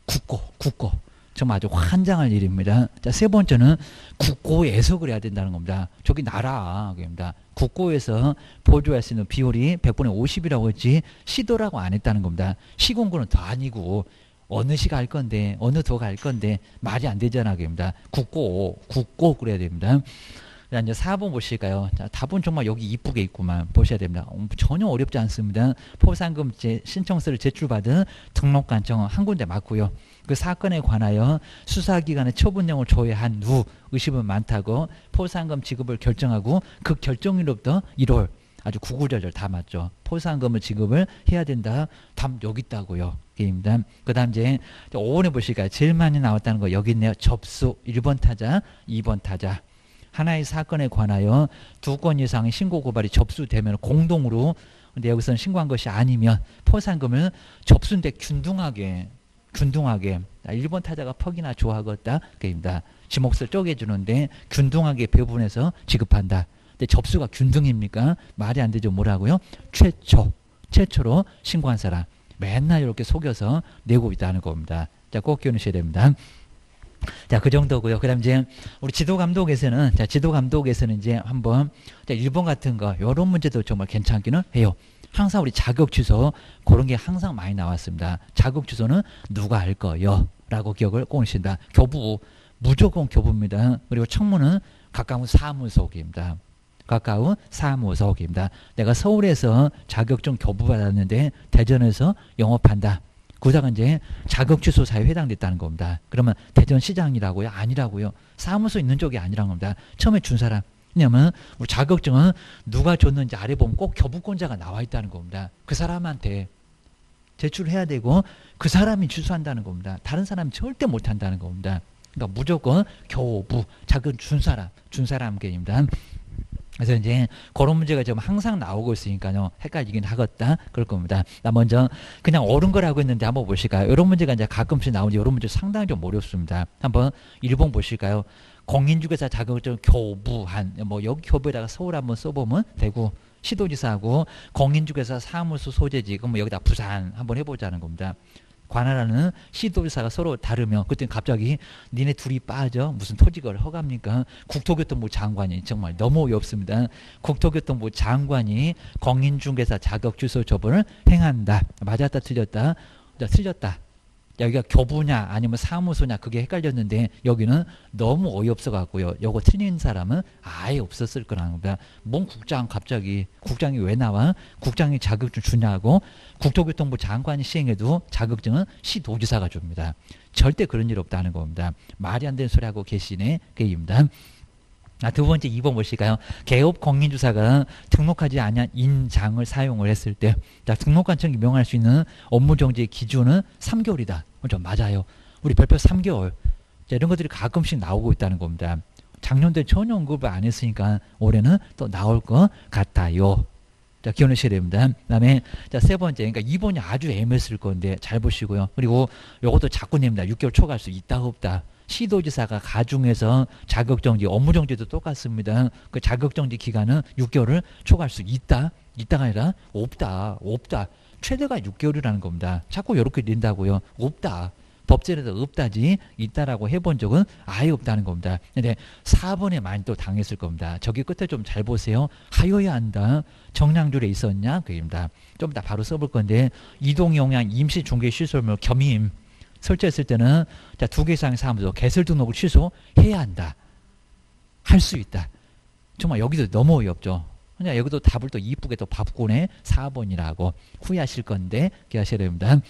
국고. 정말 아주 환장할 일입니다. 자, 세 번째는 국고에서 그래야 된다는 겁니다. 저기 나라 그입니다. 국고에서 보조할 수 있는 비율이 100분의 50이라고 했지 시도라고 안 했다는 겁니다. 시공구는 더 아니고 어느 시가 할 건데 어느 도가 할 건데 말이 안 되잖아 그입니다. 국고 그래야 됩니다. 자, 이제 4번 보실까요? 자, 답은 정말 여기 이쁘게 있구만 보셔야 됩니다. 전혀 어렵지 않습니다. 포상금 신청서를 제출받은 등록관청은 한 군데 맞고요. 그 사건에 관하여 수사기관에 처분령을 조회한 후 의심은 많다고 포상금 지급을 결정하고 그 결정일로부터 1월 아주 구구절절 다 맞죠. 포상금을 지급을 해야 된다. 답 여기 있다고요. 게임입니다. 그 다음 이제 5번에 보실까요? 제일 많이 나왔다는 거 여기 있네요. 접수 1번 타자, 2번 타자. 하나의 사건에 관하여 2건 이상의 신고 고발이 접수되면 공동으로 근데 여기서는 신고한 것이 아니면 포상금을 접수인데 균등하게 1번 타자가 퍽이나 좋아하겠다. 게임입니다. 지목을 쪼개주는데 균등하게 배분해서 지급한다. 근데 접수가 균등입니까? 말이 안 되죠. 뭐라고요? 최초로 신고한 사람. 맨날 이렇게 속여서 내고 있다는 겁니다. 자, 꼭 기억하셔야 됩니다. 자, 그 정도고요. 그 다음 이제 우리 지도감독에서는 이제 한번 자, 1번 같은 거 이런 문제도 정말 괜찮기는 해요. 항상 우리 자격 취소 그런 게 항상 많이 나왔습니다. 자격 취소는 누가 할 거요? 라고 기억을 꼭 하신다. 교부 무조건 교부입니다. 그리고 청문은 가까운 사무소입니다. 내가 서울에서 자격증 교부받았는데 대전에서 영업한다. 그다가 이제 자격 취소 사유에 해당됐다는 겁니다. 그러면 대전시장이라고요? 아니라고요. 사무소 있는 쪽이 아니란 겁니다. 처음에 준 사람. 왜냐하면 우리 자격증은 누가 줬는지 아래 보면 꼭 교부권자가 나와 있다는 겁니다. 그 사람한테 제출해야 되고 그 사람이 취소한다는 겁니다. 다른 사람이 절대 못한다는 겁니다. 그러니까 무조건 교부 자격 준 사람 게임입니다. 그래서 이제 그런 문제가 지금 항상 나오고 있으니까요. 헷갈리긴 하겠다. 그럴 겁니다. 나 먼저 그냥 옳은 거라고 했는데 한번 보실까요? 이런 문제가 이제 가끔씩 나오는데 이런 문제 상당히 좀 어렵습니다. 한번 1번 보실까요? 공인중개사 자격증 교부한 뭐 여기 교부에다가 서울 한번 써보면 되고 시도지사하고 공인중개사 사무소 소재지 그럼 뭐 여기다 부산 한번 해보자는 겁니다. 관할하는 시도지사가 서로 다르면 그때 갑자기 니네 둘이 빠져 무슨 토지거래 허가입니까? 국토교통부 장관이 정말 너무 어이없습니다. 국토교통부 장관이 공인중개사 자격 취소 처분을 행한다. 맞았다 틀렸다? 틀렸다. 여기가 교부냐 아니면 사무소냐 그게 헷갈렸는데 여기는 너무 어이없어 갖고요. 요거 틀린 사람은 아예 없었을 거라는 겁니다. 뭔 국장 갑자기 국장이 왜 나와? 국장이 자격증 주냐고 국토교통부 장관이 시행해도 자격증은 시도지사가 줍니다. 절대 그런 일 없다는 겁니다. 말이 안 되는 소리 하고 계시네. 그입니다. 두 번째 2번 보실까요? 개업 공인주사가 등록하지 않은 인장을 사용을 했을 때, 자, 등록관청이 명할 수 있는 업무 정지의 기준은 3개월이다. 그렇죠? 맞아요. 우리 별표 3개월. 자, 이런 것들이 가끔씩 나오고 있다는 겁니다. 작년도에 전혀 언급을 안 했으니까 올해는 또 나올 것 같아요. 자, 기억하셔야 됩니다. 그 다음에, 자, 세 번째. 그러니까 2번이 아주 애매했을 건데, 잘 보시고요. 그리고 요것도 자꾸 냅니다. 6개월 초과할 수 있다, 없다. 시도지사가 가중해서 자격정지, 업무정지도 똑같습니다. 그 자격정지 기간은 6개월을 초과할 수 있다. 있다가 아니라 없다. 없다. 최대가 6개월이라는 겁니다. 자꾸 이렇게 낸다고요. 없다. 법제에도 없다지 있다라고 해본 적은 아예 없다는 겁니다. 근데 4번에 많이 또 당했을 겁니다. 저기 끝에 좀 잘 보세요. 하여야 한다. 정량줄에 있었냐? 그입니다. 좀 이따 바로 써볼 건데 이동용량 임시중개시설물 겸임 설치했을 때는 자, 2개 이상의 사무소 개설 등록을 취소해야 한다. 할 수 있다. 정말 여기도 너무 어이없죠. 그냥 여기도 답을 또 이쁘게 또 바꾸네. 4번이라고 후회하실 건데 기억하셔야 됩니다.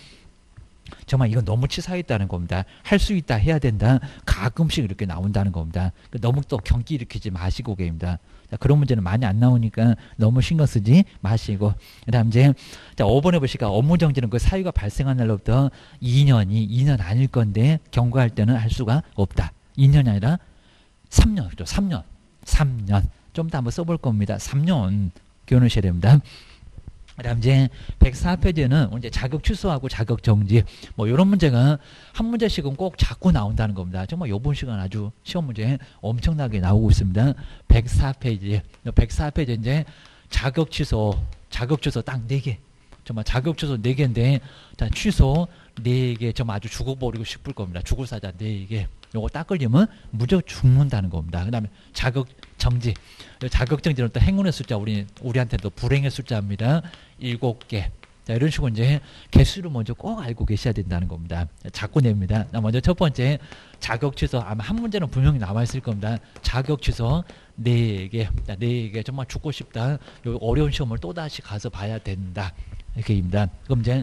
정말 이건 너무 치사했다는 겁니다. 할 수 있다, 해야 된다. 가끔씩 이렇게 나온다는 겁니다. 너무 또 경기 일으키지 마시고 계십니다. 자, 그런 문제는 많이 안 나오니까 너무 신경 쓰지 마시고. 그 다음 이제, 자, 5번에 보시니까 업무정지는 그 사유가 발생한 날로부터 2년 아닐 건데 경고할 때는 할 수가 없다. 2년이 아니라 3년, 그죠? 3년. 좀 더 한번 써볼 겁니다. 3년 기억하셔야 됩니다. 그다음 이제 104페이지는 이제 자격 취소하고 자격 정지 뭐 이런 문제가 한 문제씩은 꼭 자꾸 나온다는 겁니다. 정말 이번 시간 아주 시험 문제 엄청나게 나오고 있습니다. 104페이지 이제 자격 취소 딱 4개. 정말 자격 취소 4개인데 자, 취소 4개 정말 아주 죽어버리고 싶을 겁니다. 죽을 사자 4개. 요거 딱 걸리면 무조건 죽는다는 겁니다. 그 다음에 자격 정지. 자격 정지는 또 행운의 숫자, 우리한테도 불행의 숫자입니다. 7개. 자, 이런 식으로 이제 개수를 먼저 꼭 알고 계셔야 된다는 겁니다. 자꾸 냅니다. 먼저 첫 번째, 자격 취소. 아마 한 문제는 분명히 나와 있을 겁니다. 자격 취소 4개. 자, 4개. 정말 죽고 싶다. 요 어려운 시험을 또다시 가서 봐야 된다. 이렇게입니다. 그럼 이제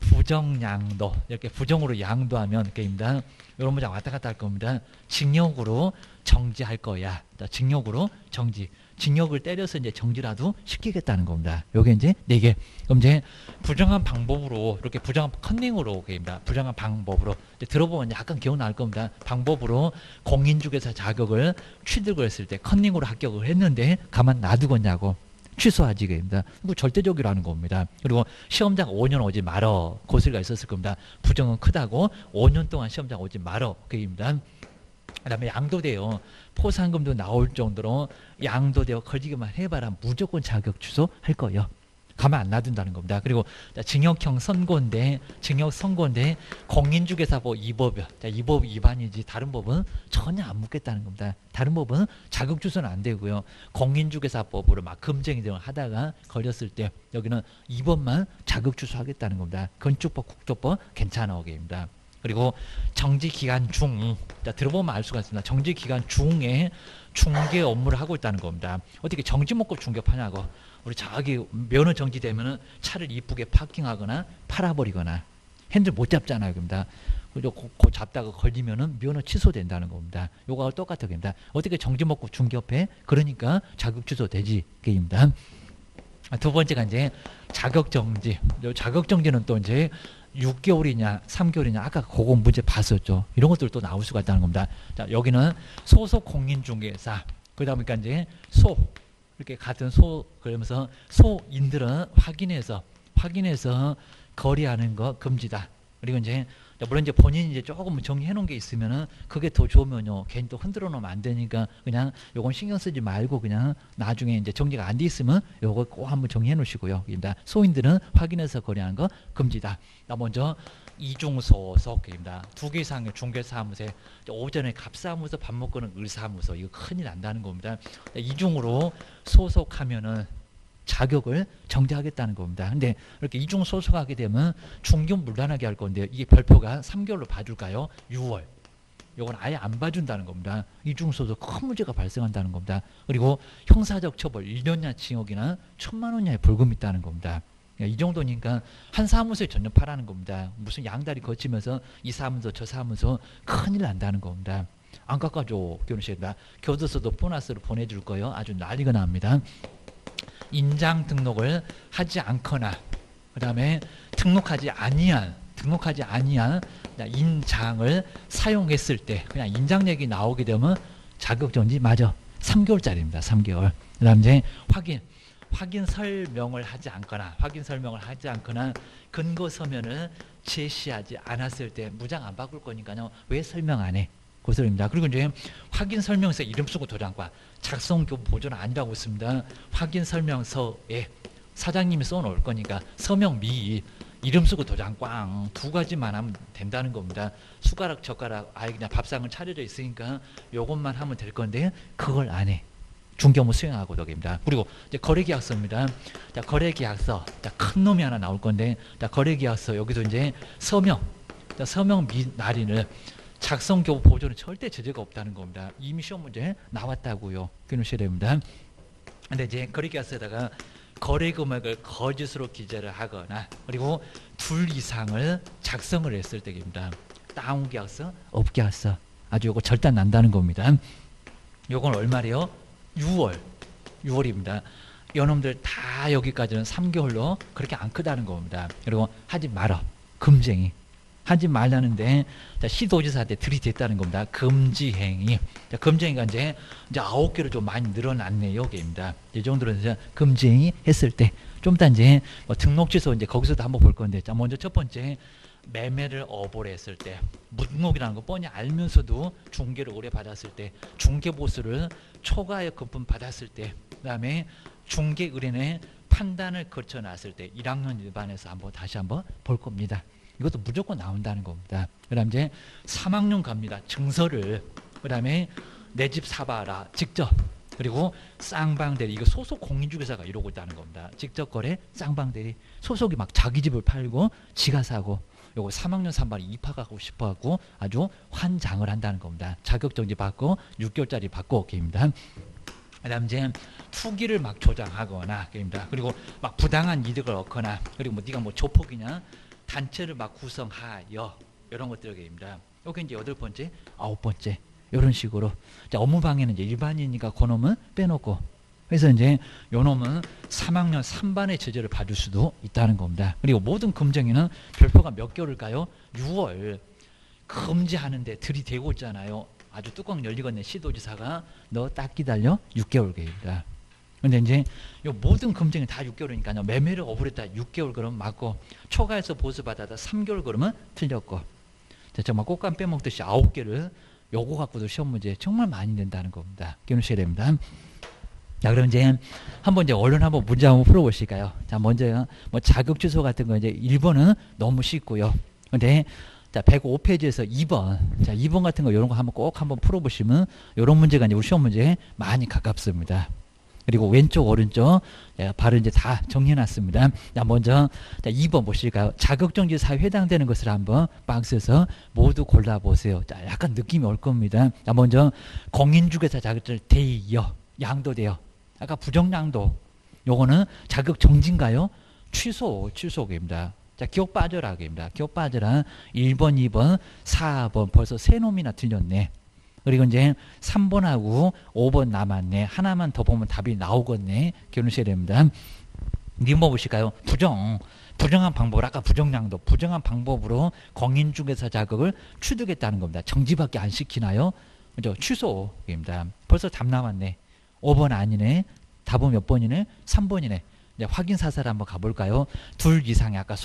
부정양도. 이렇게 부정으로 양도하면 이렇게입니다. 이런 문장 왔다 갔다 할 겁니다. 징역으로 정지할 거야. 자, 징역으로 정지. 징역을 때려서 이제 정지라도 시키겠다는 겁니다. 요게 이제 4개. 그럼 이제 부정한 방법으로, 이렇게 부정한 컨닝으로, 입니다. 부정한 방법으로. 이제 들어보면 약간 기억날 겁니다. 방법으로 공인중개사 자격을 취득을 했을 때 컨닝으로 합격을 했는데 가만 놔두겠냐고. 취소하지, 입니다. 이거 절대적이라는 겁니다. 그리고 시험장 5년 오지 말어. 고소리가 있었을 겁니다. 부정은 크다고 5년 동안 시험장 오지 말어. 그입니다. 그 다음에 양도돼요. 포상금도 나올 정도로 양도되어 걸리기만 해봐라. 무조건 자격 취소할 거예요. 가만 안 놔둔다는 겁니다. 그리고 징역형 선고인데 공인중개사법 2법이요. 이 법 위반이지 다른 법은 전혀 안 묻겠다는 겁니다. 다른 법은 자격 취소는 안 되고요. 공인중개사법으로 막 금쟁이 등을 하다가 걸렸을 때 여기는 2법만 자격 취소하겠다는 겁니다. 건축법, 국조법 괜찮아 오게입니다. 그리고 정지기간 중, 자, 들어보면 알 수가 있습니다. 정지기간 중에 중개 업무를 하고 있다는 겁니다. 어떻게 정지목록 중개파냐고. 우리 저기 면허 정지되면은 차를 이쁘게 파킹하거나 팔아버리거나 핸들 못 잡잖아요. 겁니다. 그리고 그 잡다가 걸리면은 면허 취소된다는 겁니다. 요거하고 똑같은 겁니다. 어떻게 정지목록 중개업해? 그러니까 자격 취소되지. 그입니다. 두 번째가 이제 자격정지. 자격정지는 또 이제 6개월이냐 3개월이냐 아까 그거 문제 봤었죠. 이런 것들 또 나올 수가 있다는 겁니다. 자, 여기는 소속 공인중개사. 그러다 보니까 이제 이렇게 같은 그러면서 소인들은 확인해서 거래하는 거 금지다. 그리고 이제 물론 이제 본인이 이제 조금 정리해 놓은 게 있으면은 그게 더 좋으면요. 괜히 또 흔들어 놓으면 안 되니까 그냥 요건 신경 쓰지 말고 그냥 나중에 이제 정리가 안 돼 있으면 요거 꼭 한번 정리해 놓으시고요. 소인들은 확인해서 거래하는 거 금지다. 먼저 이중소속입니다. 2개 이상의 중개사무소에 오전에 갑사무소, 밥 먹고는 을사무소 이거 큰일 난다는 겁니다. 이중으로 소속하면은 자격을 정지하겠다는 겁니다. 근데 이렇게 이중 소속하게 되면 중견 물란하게 할 건데 이게 별표가 3개월로 봐줄까요? 6월. 이건 아예 안 봐준다는 겁니다. 이중 소속 큰 문제가 발생한다는 겁니다. 그리고 형사적 처벌 1년이나 징역이나 1,000만 원 이하의 벌금이 있다는 겁니다. 이 정도니까 한 사무소에 전념하라는 겁니다. 무슨 양다리 거치면서 이 사무소 저 사무소 큰일 난다는 겁니다. 안 깎아줘. 결혼식에다 교도소도 보너스를 보내줄 거예요. 아주 난리가 납니다. 인장 등록을 하지 않거나 그 다음에 등록하지 아니한 인장을 사용했을 때 그냥 인장 얘기 나오게 되면 자격정지 맞아. 3개월짜리입니다. 3개월. 그 다음 이제 확인 설명을 하지 않거나 근거 서면을 제시하지 않았을 때 무장 안 바꿀 거니까요. 왜 설명 안 해? 그 소리입니다. 그리고 이제 확인 설명서에 이름 쓰고 도장과 작성 교부 보조는 아니라고 있습니다. 확인 설명서에 사장님이 써놓을 거니까 서명 미 이름 쓰고 도장 꽝 두 가지만 하면 된다는 겁니다. 숟가락 젓가락 아예 그냥 밥상은 차려져 있으니까 요것만 하면 될 건데 그걸 안 해. 중개업무 수행하고 덕입니다. 그리고 이제 거래계약서입니다. 자, 거래계약서. 자, 큰 놈이 하나 나올 건데, 자, 거래계약서. 여기도 이제 서명. 자, 서명 날인을 작성 교부 보조는 절대 제재가 없다는 겁니다. 이미 시험 문제 나왔다고요. 기억하셔야 됩니다. 근데 이제 거래계약서에다가 거래 금액을 거짓으로 기재를 하거나 그리고 둘 이상을 작성을 했을 때입니다. 다운계약서, 업계약서. 아주 요거 절대 난다는 겁니다. 요건 얼마래요? 6월입니다. 요놈들 다 여기까지는 3개월로 그렇게 안 크다는 겁니다. 그리고 하지 마라. 금쟁이. 하지 말라는데 시도지사한테 들이댔다는 겁니다. 금지행위. 금지행위가 이제 9개로 좀 많이 늘어났네요. 여기입니다. 이 정도로 이제 금지행위 했을 때 좀 이따 이제 뭐 등록 취소 이제 거기서도 한번 볼 건데 자, 먼저 첫 번째 매매를 어보를 했을 때 무등록이라는 거 뻔히 알면서도 중개를 오래 받았을 때 중개보수를 초과의 금품 받았을 때 그다음에 중개 의뢰인의 판단을 거쳐놨을 때 1학년 일반에서 다시 한번 볼 겁니다. 이것도 무조건 나온다는 겁니다. 그 다음 이제 3학년 갑니다. 증서를 그 다음에 내 집 사봐라 직접 그리고 쌍방대리 이거 소속 공인중개사가 이러고 있다는 겁니다. 직접 거래 쌍방대리 소속이 막 자기 집을 팔고 지가 사고 요거 3학년 3반이 입학하고 싶어갖고 아주 환장을 한다는 겁니다. 자격정지 받고 6개월짜리 받고 게임입니다. 그다음 이제 투기를 막 조장하거나 게임입니다. 그리고 막 부당한 이득을 얻거나 그리고 뭐 네가 뭐 조폭이냐 단체를 막 구성하여 이런 것들 게임입니다. 요게 이제 8번째, 9번째 이런 식으로 자, 업무방해는 이제 일반인이니까 그놈은 빼놓고 그래서 이제 요놈은 3학년 3반의 제재를 받을 수도 있다는 겁니다. 그리고 모든 금쟁이는 별표가 몇 개월일까요? 6월 금지하는데 들이대고 있잖아요. 아주 뚜껑 열리겠네. 시도지사가 너 딱 기다려 6개월 계획이다. 근데 이제 요 모든 금쟁이 다 6개월이니까요. 매매를 어불했다 6개월 그러면 맞고 초과해서 보수받아다 3개월 그러면 틀렸고 자, 정말 꽃감 빼먹듯이 9개를 요거 갖고도 시험 문제 정말 많이 낸다는 겁니다. 기억하셔야 됩니다. 자, 그럼 이제 한번 이제 얼른 한번 문제 한번 풀어보실까요? 자, 먼저 뭐 자격 취소 같은 거 이제 1번은 너무 쉽고요. 근데 자, 105페이지에서 2번. 자, 2번 같은 거 이런 거 꼭 한번 풀어보시면 이런 문제가 이제 우리 시험 문제에 많이 가깝습니다. 그리고 왼쪽 오른쪽 바로 이제 다 정리해놨습니다. 자, 먼저 자, 2번 보실까요? 자격정지 사유에 해당되는 것을 한번 박스에서 모두 골라보세요. 자, 약간 느낌이 올 겁니다. 자, 먼저 공인중개사 자격증을 대여 양도되어 아까 부정양도 요거는 자격정지인가요? 취소입니다. 자, 기억 빠져라 입니다. 기억 빠져라. 1번, 2번, 4번 벌써 세 놈이나 틀렸네. 그리고 이제 3번하고 5번 남았네. 하나만 더 보면 답이 나오겠네. 기억하셔야 됩니다. 니뭐 보실까요? 부정한 방법을 아까 부정양도 부정한 방법으로 공인중개사 자격을 취득했다는 겁니다. 정지밖에 안 시키나요? 그죠? 취소입니다. 벌써 답 남았네. 5번 아니네. 답은 몇 번이네? 3번이네. 이제 확인 사살 한번 가볼까요? 둘 이상의 아까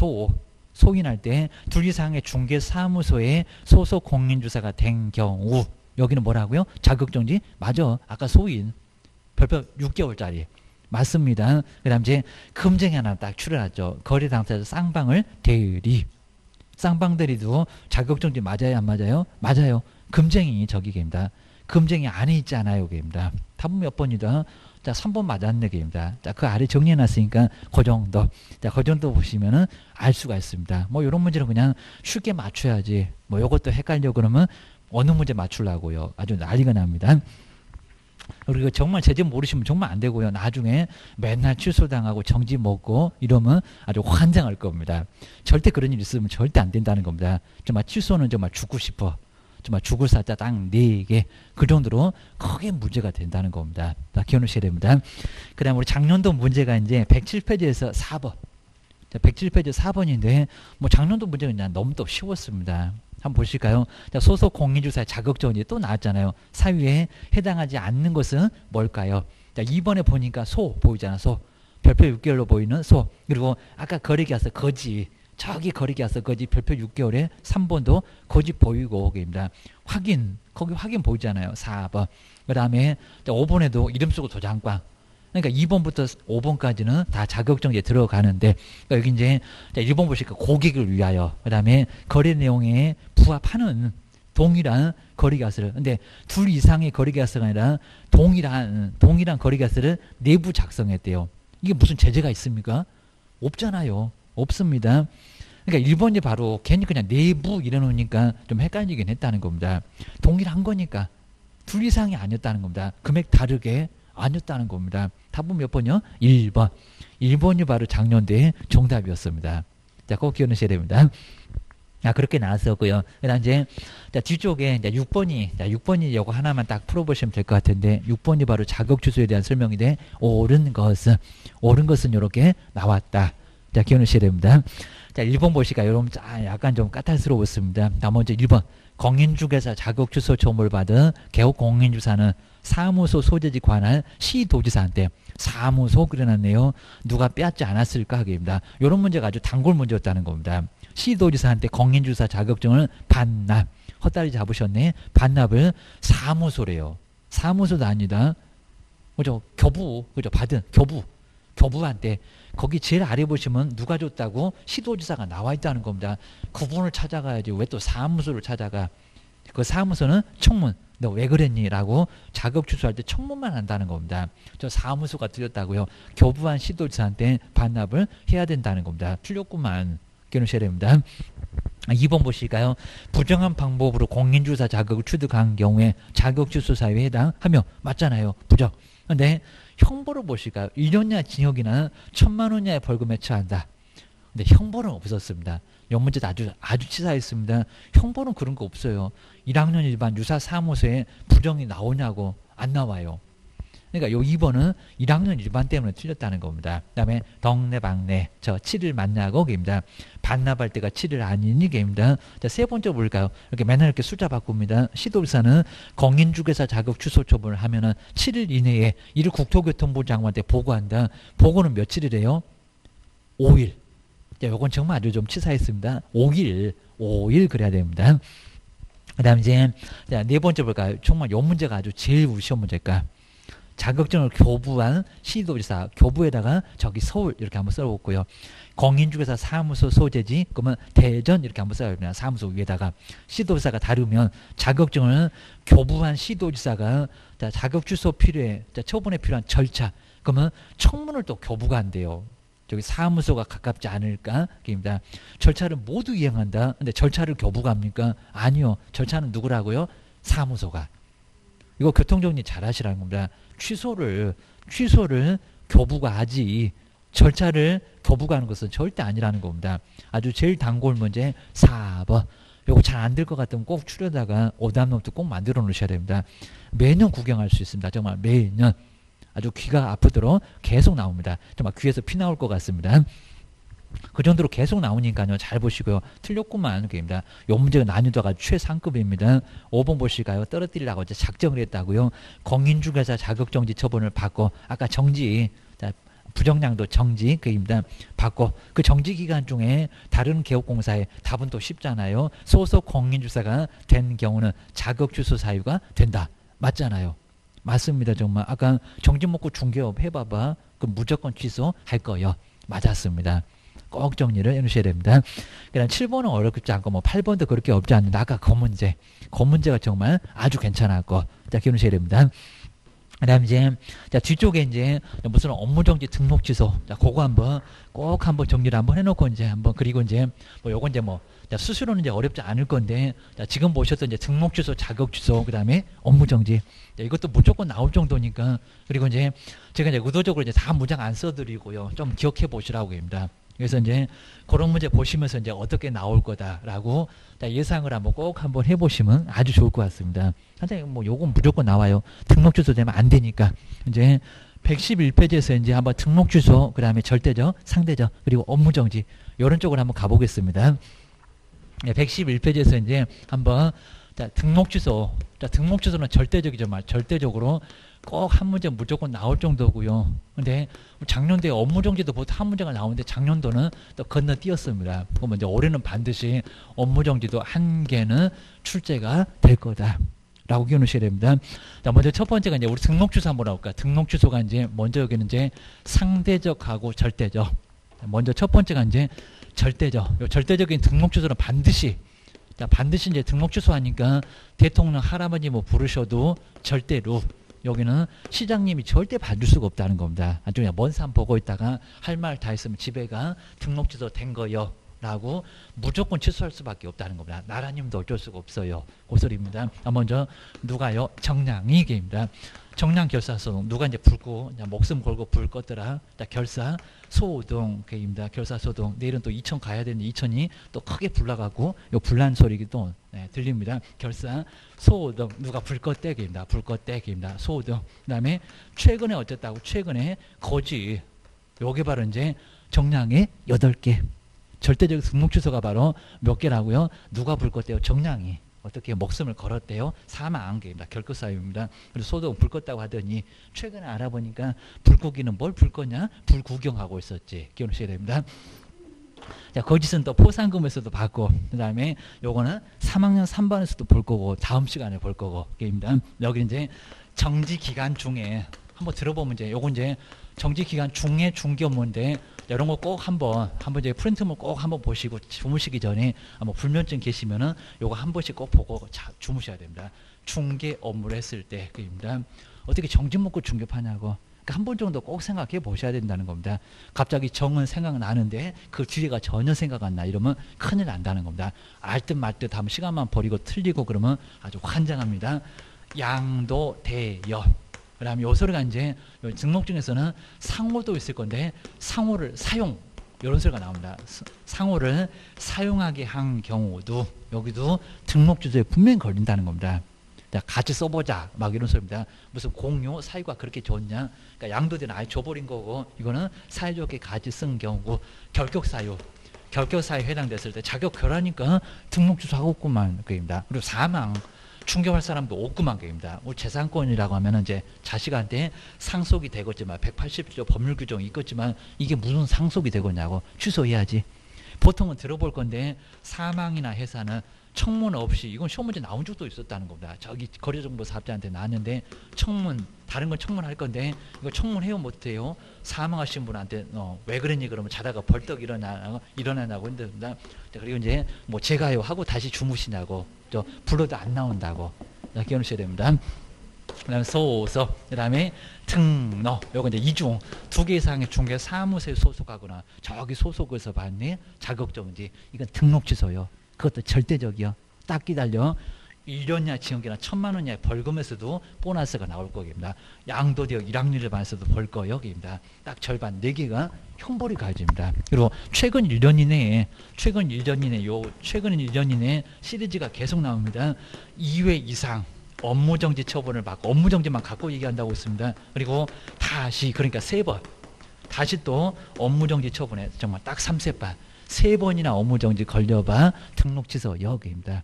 소인할 때 둘 이상의 중개사무소에 소속 공인중개사가 된 경우 여기는 뭐라고요? 자격정지? 맞아. 아까 소인. 별표 6개월짜리. 맞습니다. 그 다음 이제 금쟁이 하나 딱 출연하죠. 거래 당사자 쌍방을 대리. 쌍방 대리도 자격정지 맞아요? 안 맞아요? 맞아요. 금쟁이 저기 계입니다. 금쟁이 안에 있지 않아요? 계입니다. 답은 몇 번이다? 자, 3번 맞았네. 계입니다. 자, 그 아래 정리해놨으니까 그 정도. 자, 그 정도 보시면은 알 수가 있습니다. 뭐 이런 문제는 그냥 쉽게 맞춰야지. 뭐 이것도 헷갈려 그러면 어느 문제 맞추려고요. 아주 난리가 납니다. 그리고 정말 제재 모르시면 정말 안 되고요. 나중에 맨날 취소당하고 정지 먹고 이러면 아주 환장할 겁니다. 절대 그런 일 있으면 절대 안 된다는 겁니다. 정말 취소는 정말 죽고 싶어. 정말 죽을 사자 딱 4개. 그 정도로 크게 문제가 된다는 겁니다. 자, 기억하셔야 됩니다. 그 다음 우리 작년도 문제가 이제 107페이지에서 4번. 자, 107페이지 4번인데, 뭐 작년도 문제가 그냥 너무 또 쉬웠습니다. 한번 보실까요? 자, 소속 공인주사의 자격정지 또 나왔잖아요. 사유에 해당하지 않는 것은 뭘까요? 자, 2번에 보니까 소 보이잖아. 소. 별표 6개월로 보이는 소. 그리고 아까 거리기하서 거지. 저기 거리기하서 거지. 별표 6개월에 3번도 거지 보이고 입니다. 확인. 거기 확인 보이잖아요. 4번. 그 다음에 5번에도 이름 쓰고 도장꽝. 그러니까 2번부터 5번까지는 다 자격정지에 들어가는데, 그러니까 여기 이제 1번 보시니까 고객을 위하여, 그 다음에 거래 내용에 부합하는 동일한 거리계약서를, 근데 둘 이상의 거리계약서가 아니라 동일한 거리계약서를 내부 작성했대요. 이게 무슨 제재가 있습니까? 없잖아요. 없습니다. 그러니까 1번이 바로 괜히 그냥 내부 이래놓으니까 좀 헷갈리긴 했다는 겁니다. 동일한 거니까 둘 이상이 아니었다는 겁니다. 금액 다르게 아니었다는 겁니다. 답은 몇 번이요? 1번. 1번이 바로 작년도의 정답이었습니다. 자, 꼭 기억하셔야 됩니다. 자, 그렇게 나왔었고요. 그 다음 이제, 자, 뒤쪽에 이제 6번이 이거 하나만 딱 풀어보시면 될 것 같은데, 6번이 바로 자격 취소에 대한 설명인데, 옳은 것은 이렇게 나왔다. 자, 기억하셔야 됩니다. 자, 1번 보시니까 여러분 약간 좀 까탈스러웠습니다. 자, 먼저 1번. 공인중개사 자격 취소 처분을 받은 개업 공인주사는 사무소 소재지 관할 시도지사한테 사무소 그려놨네요. 누가 빼앗지 않았을까 하기입니다. 이런 문제가 아주 단골 문제였다는 겁니다. 시도지사한테 공인주사 자격증을 반납. 헛다리 잡으셨네. 반납을 사무소래요. 사무소도 아니다. 그죠? 그죠? 받은 교부한테. 거기 제일 아래 보시면 누가 줬다고 시도지사가 나와 있다는 겁니다. 그분을 찾아가야지. 왜 또 사무소를 찾아가? 그 사무소는 청문. 너 왜 그랬니? 라고 자격 취소할 때 청문만 한다는 겁니다. 저 사무소가 틀렸다고요. 교부한 시도지사한테 반납을 해야 된다는 겁니다. 틀렸구만. 기억하셔야 됩니다. 2번 보실까요? 부정한 방법으로 공인주사 자격을 취득한 경우에 자격 취소 사유에 해당하며 맞잖아요. 부정. 근데 형벌을 보실까요? 1년 이하 징역이나 1,000만 원 이하의 벌금에 처한다. 근데 형벌은 없었습니다. 이 문제도 아주 치사했습니다. 형벌은 그런 거 없어요. 1학년 일반 유사 사무소에 부정이 나오냐고 안 나와요. 그러니까 요 2번은 1학년 일반 때문에 틀렸다는 겁니다. 그 다음에 덕내방내 저 7일 맞냐고 입니다. 반납할 때가 7일 아니니 입니다. 자, 세 번째 볼까요? 이렇게 맨날 이렇게 숫자 바꿉니다. 시도지사는 공인중개사 자격 취소 처분을 하면은 7일 이내에 이를 국토교통부 장관한테 보고한다. 보고는 며칠이래요? 5일. 자, 요건 정말 아주 좀 치사했습니다. 5일 그래야 됩니다. 그 다음 이제 자, 네 번째 볼까요? 정말 요 문제가 아주 제일 쉬운 문제일까? 자격증을 교부한 시도지사, 교부에다가 저기 서울 이렇게 한번 써봤고요. 공인중개사 사무소 소재지, 그러면 대전 이렇게 한번 써야 됩니다. 사무소 위에다가. 시도지사가 다르면 자격증을 교부한 시도지사가 자, 자격 취소 필요해, 자, 처분에 필요한 절차, 그러면 청문을 또 교부가 한대요. 저기 사무소가 가깝지 않을까? 입니다. 절차를 모두 이행한다. 근데 절차를 교부가 합니까? 아니요. 절차는 누구라고요? 사무소가. 이거 교통정리 잘 하시라는 겁니다. 취소를 교부가 하지 절차를 교부가 하는 것은 절대 아니라는 겁니다. 아주 제일 단골 문제 4번. 요거 잘 안 될 것 같으면 꼭 추려다가 오답노트 꼭 만들어 놓으셔야 됩니다. 매년 구경할 수 있습니다. 정말 매년. 아주 귀가 아프도록 계속 나옵니다. 정말 귀에서 피 나올 것 같습니다. 그 정도로 계속 나오니까요. 잘 보시고요. 틀렸구만. 그입니다. 요 문제가 난이도가 최상급입니다. 5번 보실까요? 떨어뜨리려고 이제 작정을 했다고요. 공인중개사 자격정지 처분을 받고 아까 정지, 자, 부정량도 정지 그입니다. 받고 그 정지 기간 중에 다른 개업공사에 답은 또 쉽잖아요. 소속 공인주사가 된 경우는 자격 취소 사유가 된다. 맞잖아요. 맞습니다. 정말 아까 정지 먹고 중개업 해봐봐. 그럼 무조건 취소할 거예요. 맞았습니다. 꼭 정리를 해놓으셔야 됩니다. 그다음 7번은 어렵지 않고 뭐 8번도 그렇게 어렵지 않는데 아까 그 문제가 정말 아주 괜찮았고 자 기억하셔야 됩니다. 그다음 이제 자 뒤쪽에 이제 무슨 업무정지 등록 취소 자 그거 꼭 한번 정리를 한번 해놓고 이제 한번 그리고 이제 뭐 요건 이제 뭐 자, 수수료는 이제 어렵지 않을 건데 자, 지금 보셨던 이제 등록 취소, 자격 취소, 그다음에 업무 정지 이것도 무조건 나올 정도니까 그리고 이제 제가 이제 의도적으로 이제 다 문장 안 써드리고요 좀 기억해 보시라고 합니다. 그래서 이제 그런 문제 보시면서 이제 어떻게 나올 거다라고 예상을 한번 해보시면 아주 좋을 것 같습니다. 선생님 뭐 요건 무조건 나와요. 등록 주소 되면 안 되니까 이제 111페이지에서 이제 한번 등록 주소, 그 다음에 절대적, 상대적, 그리고 업무 정지 이런 쪽으로 한번 가보겠습니다. 111페이지에서 이제 한번 등록 주소, 등록 주소는 절대적이죠, 절대적으로 꼭 한 문제 무조건 나올 정도고요. 근데 작년도에 업무 정지도 보통 한 문제가 나오는데 작년도는 또 건너뛰었습니다. 그럼 이제 올해는 반드시 업무 정지도 한 개는 출제가 될 거다. 라고 기억하셔야 됩니다. 자, 먼저 첫 번째가 이제 우리 등록 주소 한번 볼까요? 등록 주소가 이제 먼저 여기는 이제 상대적하고 절대적. 먼저 첫 번째가 이제 절대적. 요 절대적인 등록 주소는 반드시 이제 등록 주소 하니까 대통령 할아버지 뭐 부르셔도 절대로 여기는 시장님이 절대 봐줄 수가 없다는 겁니다. 아주 그냥 먼 산 보고 있다가 할 말 다 했으면 집에 가 등록 주소 된 거요. 라고 무조건 취소할 수밖에 없다는 겁니다. 나라님도 어쩔 수가 없어요. 그 소리입니다. 먼저 누가요? 정량이 게입니다. 정량 결사소동 누가 이제 불고 목숨 걸고 불 껐더라. 결사 소동 게입니다. 결사 소동 내일은 또 이천 가야 되는데 이천이 또 크게 불나가고 요 불난 소리도 들립니다. 결사 소동 누가 불 껐대 게입니다. 불 껐대 게입니다. 소동 그다음에 최근에 어쨌다고 최근에 거지 요게 바로 이제 정량의 8개. 절대적 등록 주소가 바로 몇 개라고요? 누가 불 껐대요? 정량이 어떻게 목숨을 걸었대요? 사망한 게입니다. 결코 사유입니다. 그래서 소동 불 껐다고 하더니 최근에 알아보니까 불고기는 뭘 불 껐냐? 불 구경하고 있었지. 기억하셔야 됩니다. 자, 거짓은 또 포상금에서도 받고 그 다음에 요거는 3학년 3반에서도 볼 거고 다음 시간에 볼 거고 게입니다. 여기 이제 정지 기간 중에 한번 들어보면 이제 요건 이제 정지 기간 중에 중기 업무인데 이런 거 꼭 한번 이제 프린트물 꼭 한번 보시고 주무시기 전에 뭐 불면증 계시면은 요거 한 번씩 꼭 보고 주무셔야 됩니다. 중개 업무를 했을 때 그입니다. 어떻게 정지 먹고 중개파냐고. 그러니까 한 번 정도 꼭 생각해 보셔야 된다는 겁니다. 갑자기 정은 생각나는데 그 뒤에가 전혀 생각 안 나 이러면 큰일 난다는 겁니다. 알 듯 말 듯 하면 시간만 버리고 틀리고 그러면 아주 환장합니다. 양도대여. 그 다음에 요 소리가 이제 등록증에서는 상호도 있을 건데 상호를 사용 이런 소리가 나옵니다. 상호를 사용하게 한 경우도 여기도 등록 주소에 분명히 걸린다는 겁니다. 자, 같이 써보자 막 이런 소리입니다. 무슨 공유 사유가 그렇게 좋냐? 그러니까 양도대는 아예 줘버린 거고 이거는 사유좋게 같이 쓴 경우고 결격사유 해당됐을 때 자격 결하니까 등록 주소 하고 없구만 그입니다. 그리고 사망 충격할 사람도 없구만 게입니다. 우리 재산권이라고 하면 이제 자식한테 상속이 되겠지만 180조 법률 규정이 있겠지만 이게 무슨 상속이 되겠냐고 취소해야지. 보통은 들어볼 건데 사망이나 해산은 청문 없이 이건 시험 문제 나온 적도 있었다는 겁니다. 저기 거래정보 사업자한테 나왔는데 청문 다른 건 청문할 건데 이거 청문해요 못해요? 사망하신 분한테 왜 그랬니 그러면 자다가 벌떡 일어나냐고 했는데 그리고 이제 뭐 제가요 하고 다시 주무시냐고 저 불러도 안 나온다고 기억하셔야 됩니다. 그다음에 소소 그다음에 등록 요거 이제 이중 2개 이상의 중개 사무소에 소속하거나 저기 소속해서 받는 자격정지 이건 등록 취소요. 그것도 절대적이요. 딱 기다려 1년이나 징역이나 1,000만 원 이하의 벌금에서도 보너스가 나올 거입니다. 양도대역 1학년을 반에서도 벌 거역입니다. 딱 절반 4개가 형벌이 가해집니다. 그리고 최근 1년 이내에 최근 1년 이내에 시리즈가 계속 나옵니다. 2회 이상 업무정지 처분을 받고 업무정지만 갖고 얘기한다고 했습니다. 그리고 다시 그러니까 3번 다시 또 업무정지 처분에 정말 딱 3세판 3번이나 업무정지 걸려봐 등록 취소 여기입니다.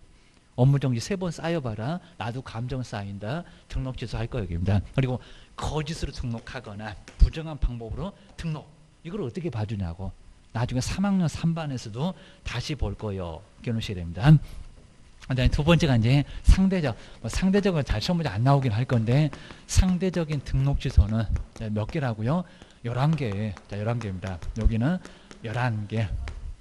업무정지 3번 쌓여봐라. 나도 감정 쌓인다. 등록 취소할 거여기입니다. 그리고 거짓으로 등록하거나 부정한 방법으로 등록 이걸 어떻게 봐주냐고. 나중에 3학년 3반에서도 다시 볼 거요. 기억하셔야 됩니다. 그다음에 두 번째가 이제 상대적. 상대적은 잘 시험 문제 안 나오긴 할 건데 상대적인 등록 취소는 몇 개라고요? 11개. 자, 11개입니다. 여기는 11개.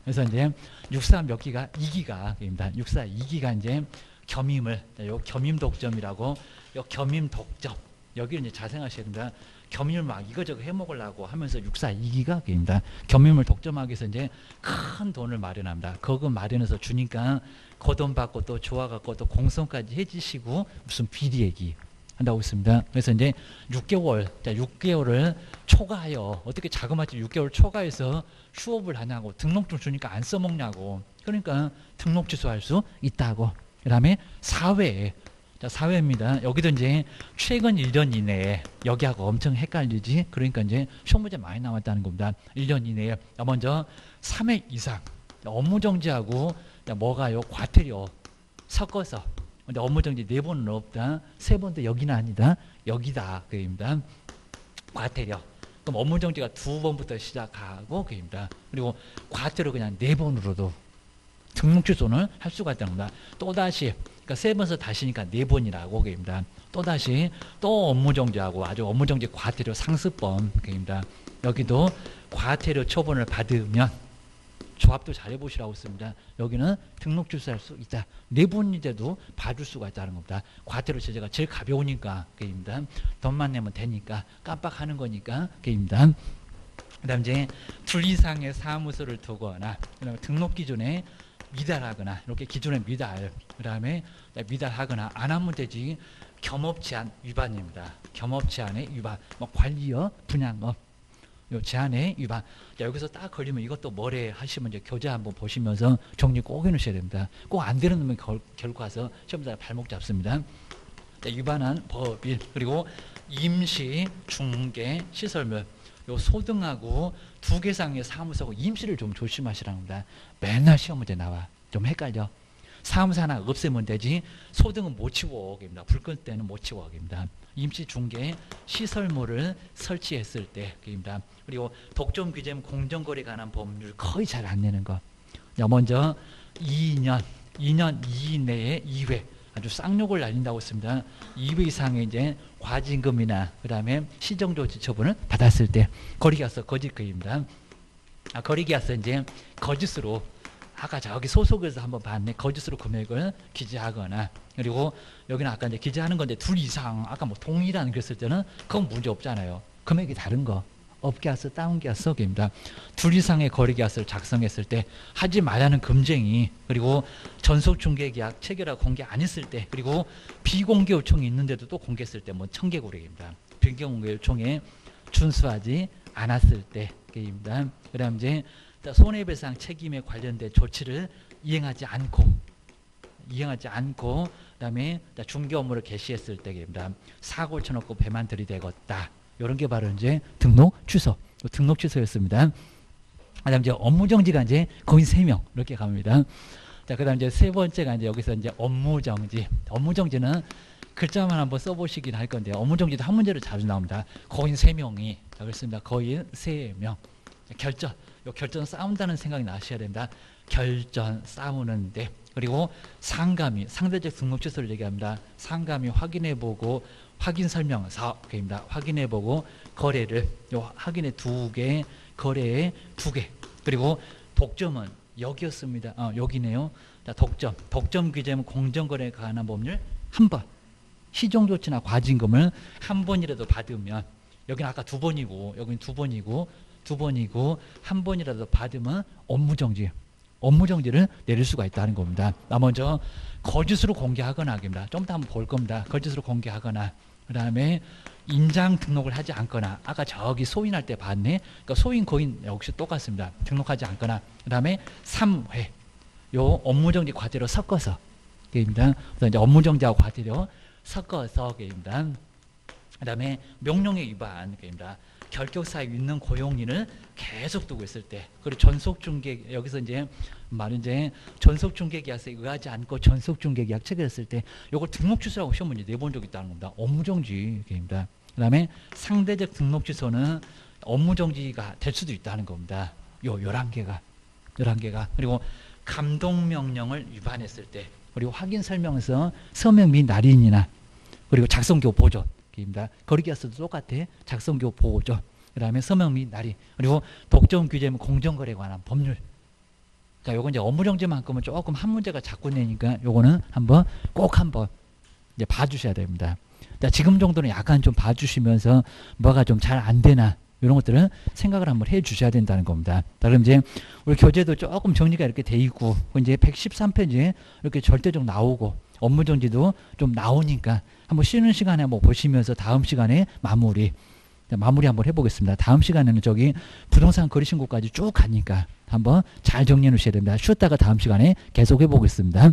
그래서 이제 64 몇 기가 2기가입니다. 64 2기가 이제 겸임을 요 겸임 독점이라고 요 겸임 독점 여기를 이제 잘 생각하셔야 됩니다. 겸임을 막 이거저거 해먹으려고 하면서 64 2기가입니다. 겸임을 독점하기 위해서 이제 큰 돈을 마련합니다. 그거 마련해서 주니까 그 돈 받고 또 좋아갖고 또 공성까지 해주시고 무슨 비리 얘기 한다고 있습니다. 그래서 이제 6개월, 자, 6개월을 초과하여 어떻게 자그마치 6개월 초과해서 휴업을 하냐고, 등록증 주니까 안 써먹냐고. 그러니까 등록 취소할 수 있다고. 그 다음에 4회, 자, 4회입니다. 여기도 이제 최근 1년 이내에, 여기하고 엄청 헷갈리지? 그러니까 이제 시험 문제 많이 나왔다는 겁니다. 1년 이내에. 먼저 3회 이상 업무정지하고 뭐가요? 과태료 섞어서. 근데 업무정지 4번은 없다. 3번도 여기는 아니다. 여기다. 그입니다. 과태료. 그럼 업무정지가 2번부터 시작하고 그입니다. 그리고 과태료 그냥 4번으로도 등록 취소는 할 수가 있다는 겁니다. 또다시, 그러니까 3번에서 다시니까 4번이라고 그입니다. 또다시 또 업무정지하고 아주 업무정지 과태료 상습범 그입니다. 여기도 과태료 처분을 받으면 조합도 잘 해보시라고 씁니다. 여기는 등록 취소할 수 있다. 4번인데도 봐줄 수가 있다는 겁니다. 과태료 제재가 제일 가벼우니까 그입니다. 돈만 내면 되니까 깜빡하는 거니까 그입니다. 그 다음 이제 둘 이상의 사무소를 두거나 그다음에 등록 기준에 미달하거나 이렇게 기준에 미달 그 다음에 미달하거나 안 하면 되지 겸업 제한 위반입니다. 겸업 제한의 위반 뭐 관리업 분양업 요 제한의 위반. 자, 여기서 딱 걸리면 이것도 뭐래 하시면 이제 교재 한번 보시면서 정리 꼭 해놓으셔야 됩니다. 꼭 안 되는 놈은 결국 가서 시험자 발목 잡습니다. 자, 위반한 법인 그리고 임시 중개 시설물 요 소등하고 2개 이상의 사무소고 임시를 좀 조심하시라는 겁니다. 맨날 시험 문제 나와. 좀 헷갈려. 사무소 하나 없애면 되지 소등은 못 치워. 불 끌 때는 못 치워. 임시 중개 시설물을 설치했을 때 입니다. 그리고 독점 규제는 공정거래 관한 법률 거의 잘 안 내는 거. 자, 먼저 2년 이내에 2회 아주 쌍욕을 날린다고 했습니다. 2회 이상의 이제 과징금이나 그다음에 시정조치 처분을 받았을 때 거리기하서 거짓거리입니다. 거리기하서 이제 거짓으로 아까 저기 소속에서 한번 봤네. 거짓으로 금액을 기재하거나 그리고 여기는 아까 이제 기재하는 건데 둘 이상 아까 뭐 동일한 그랬을 때는 그건 문제 없잖아요. 금액이 다른 거 업계약서 다운계약서 입니다. 둘 이상의 거래계약서를 작성했을 때 하지 말라는 금쟁이 그리고 전속중개계약 체결하고 공개 안 했을 때 그리고 비공개 요청이 있는데도 또 공개했을 때 뭐 청개고래입니다. 비공개 요청에 준수하지 않았을 때입니다. 그다음 이제 손해배상 책임에 관련된 조치를 이행하지 않고 그다음에 중개 업무를 개시했을 때입니다. 사고를 쳐놓고 배만 들이대었다. 이런 게 바로 이제 등록 취소였습니다. 그다음 이제 업무정지가 이제 거의 3명 이렇게 갑니다. 자, 그다음 이제 세 번째가 이제 여기서 이제 업무정지. 업무정지는 글자만 한번 써보시긴 할 건데요. 업무정지도 한 문제로 자주 나옵니다. 거의 3명이. 자, 그렇습니다. 거의 3명. 결전. 요 결전 싸운다는 생각이 나셔야 됩니다. 결전 싸우는데 그리고 상감이 상대적 등록 취소를 얘기합니다. 상감이 확인해보고 확인 설명서입니다. 확인해보고 거래를 요 확인에 2개 거래에 2개 그리고 독점은 여기였습니다. 여기네요. 자, 독점 규제는 공정거래에 관한 법률 한 번 시정조치나 과징금을 한 번이라도 받으면 여기는 아까 2번이고 여기는 2번이고 한 번이라도 받으면 업무정지를 내릴 수가 있다는 겁니다. 먼저 거짓으로 공개하거나 입니다. 좀 더 한번 볼 겁니다. 거짓으로 공개하거나 그 다음에 인장 등록을 하지 않거나 아까 저기 소인할 때 봤네. 그러니까 소인 고인 역시 똑같습니다. 등록하지 않거나 그 다음에 3회 요 업무정지 과태료 섞어서 입니다. 그래서 이제 업무정지하고 과태료 섞어서 입니다. 그 다음에 명령의 위반입니다. 결격사에 있는 고용인을 계속 두고 있을 때 그리고 전속중개 여기서 이제 전속중개계약서에 의하지 않고 전속중개계약 체결했을 때 이걸 등록 취소라고 시험 문제 내본 적이 있다는 겁니다. 업무정지입니다. 그 다음에 상대적 등록 취소는 업무정지가 될 수도 있다는 겁니다. 요 11개가 그리고 감독명령을 위반했을 때 그리고 확인설명서 서명 및 날인이나 그리고 작성교 보존 입니다. 거리계약서도 똑같아. 작성교 보호죠. 그 다음에 서명 및 날인 그리고 독점 규제는 공정거래에 관한 법률. 자, 요건 이제 업무정지만큼은 조금 한 문제가 자꾸 내니까 요거는 꼭 한번 이제 봐주셔야 됩니다. 자, 지금 정도는 약간 좀 봐주시면서 뭐가 좀 잘 안 되나 이런 것들은 생각을 한번 해주셔야 된다는 겁니다. 자, 그럼 이제 우리 교재도 조금 정리가 이렇게 돼 있고 이제 113페이지에 이렇게 절대적 나오고 업무 정지도 좀 나오니까 한번 쉬는 시간에 한번 보시면서 다음 시간에 마무리 한번 해보겠습니다. 다음 시간에는 저기 부동산 거래신고까지 쭉 가니까 한번 잘 정리해 놓으셔야 됩니다. 쉬었다가 다음 시간에 계속 해보겠습니다.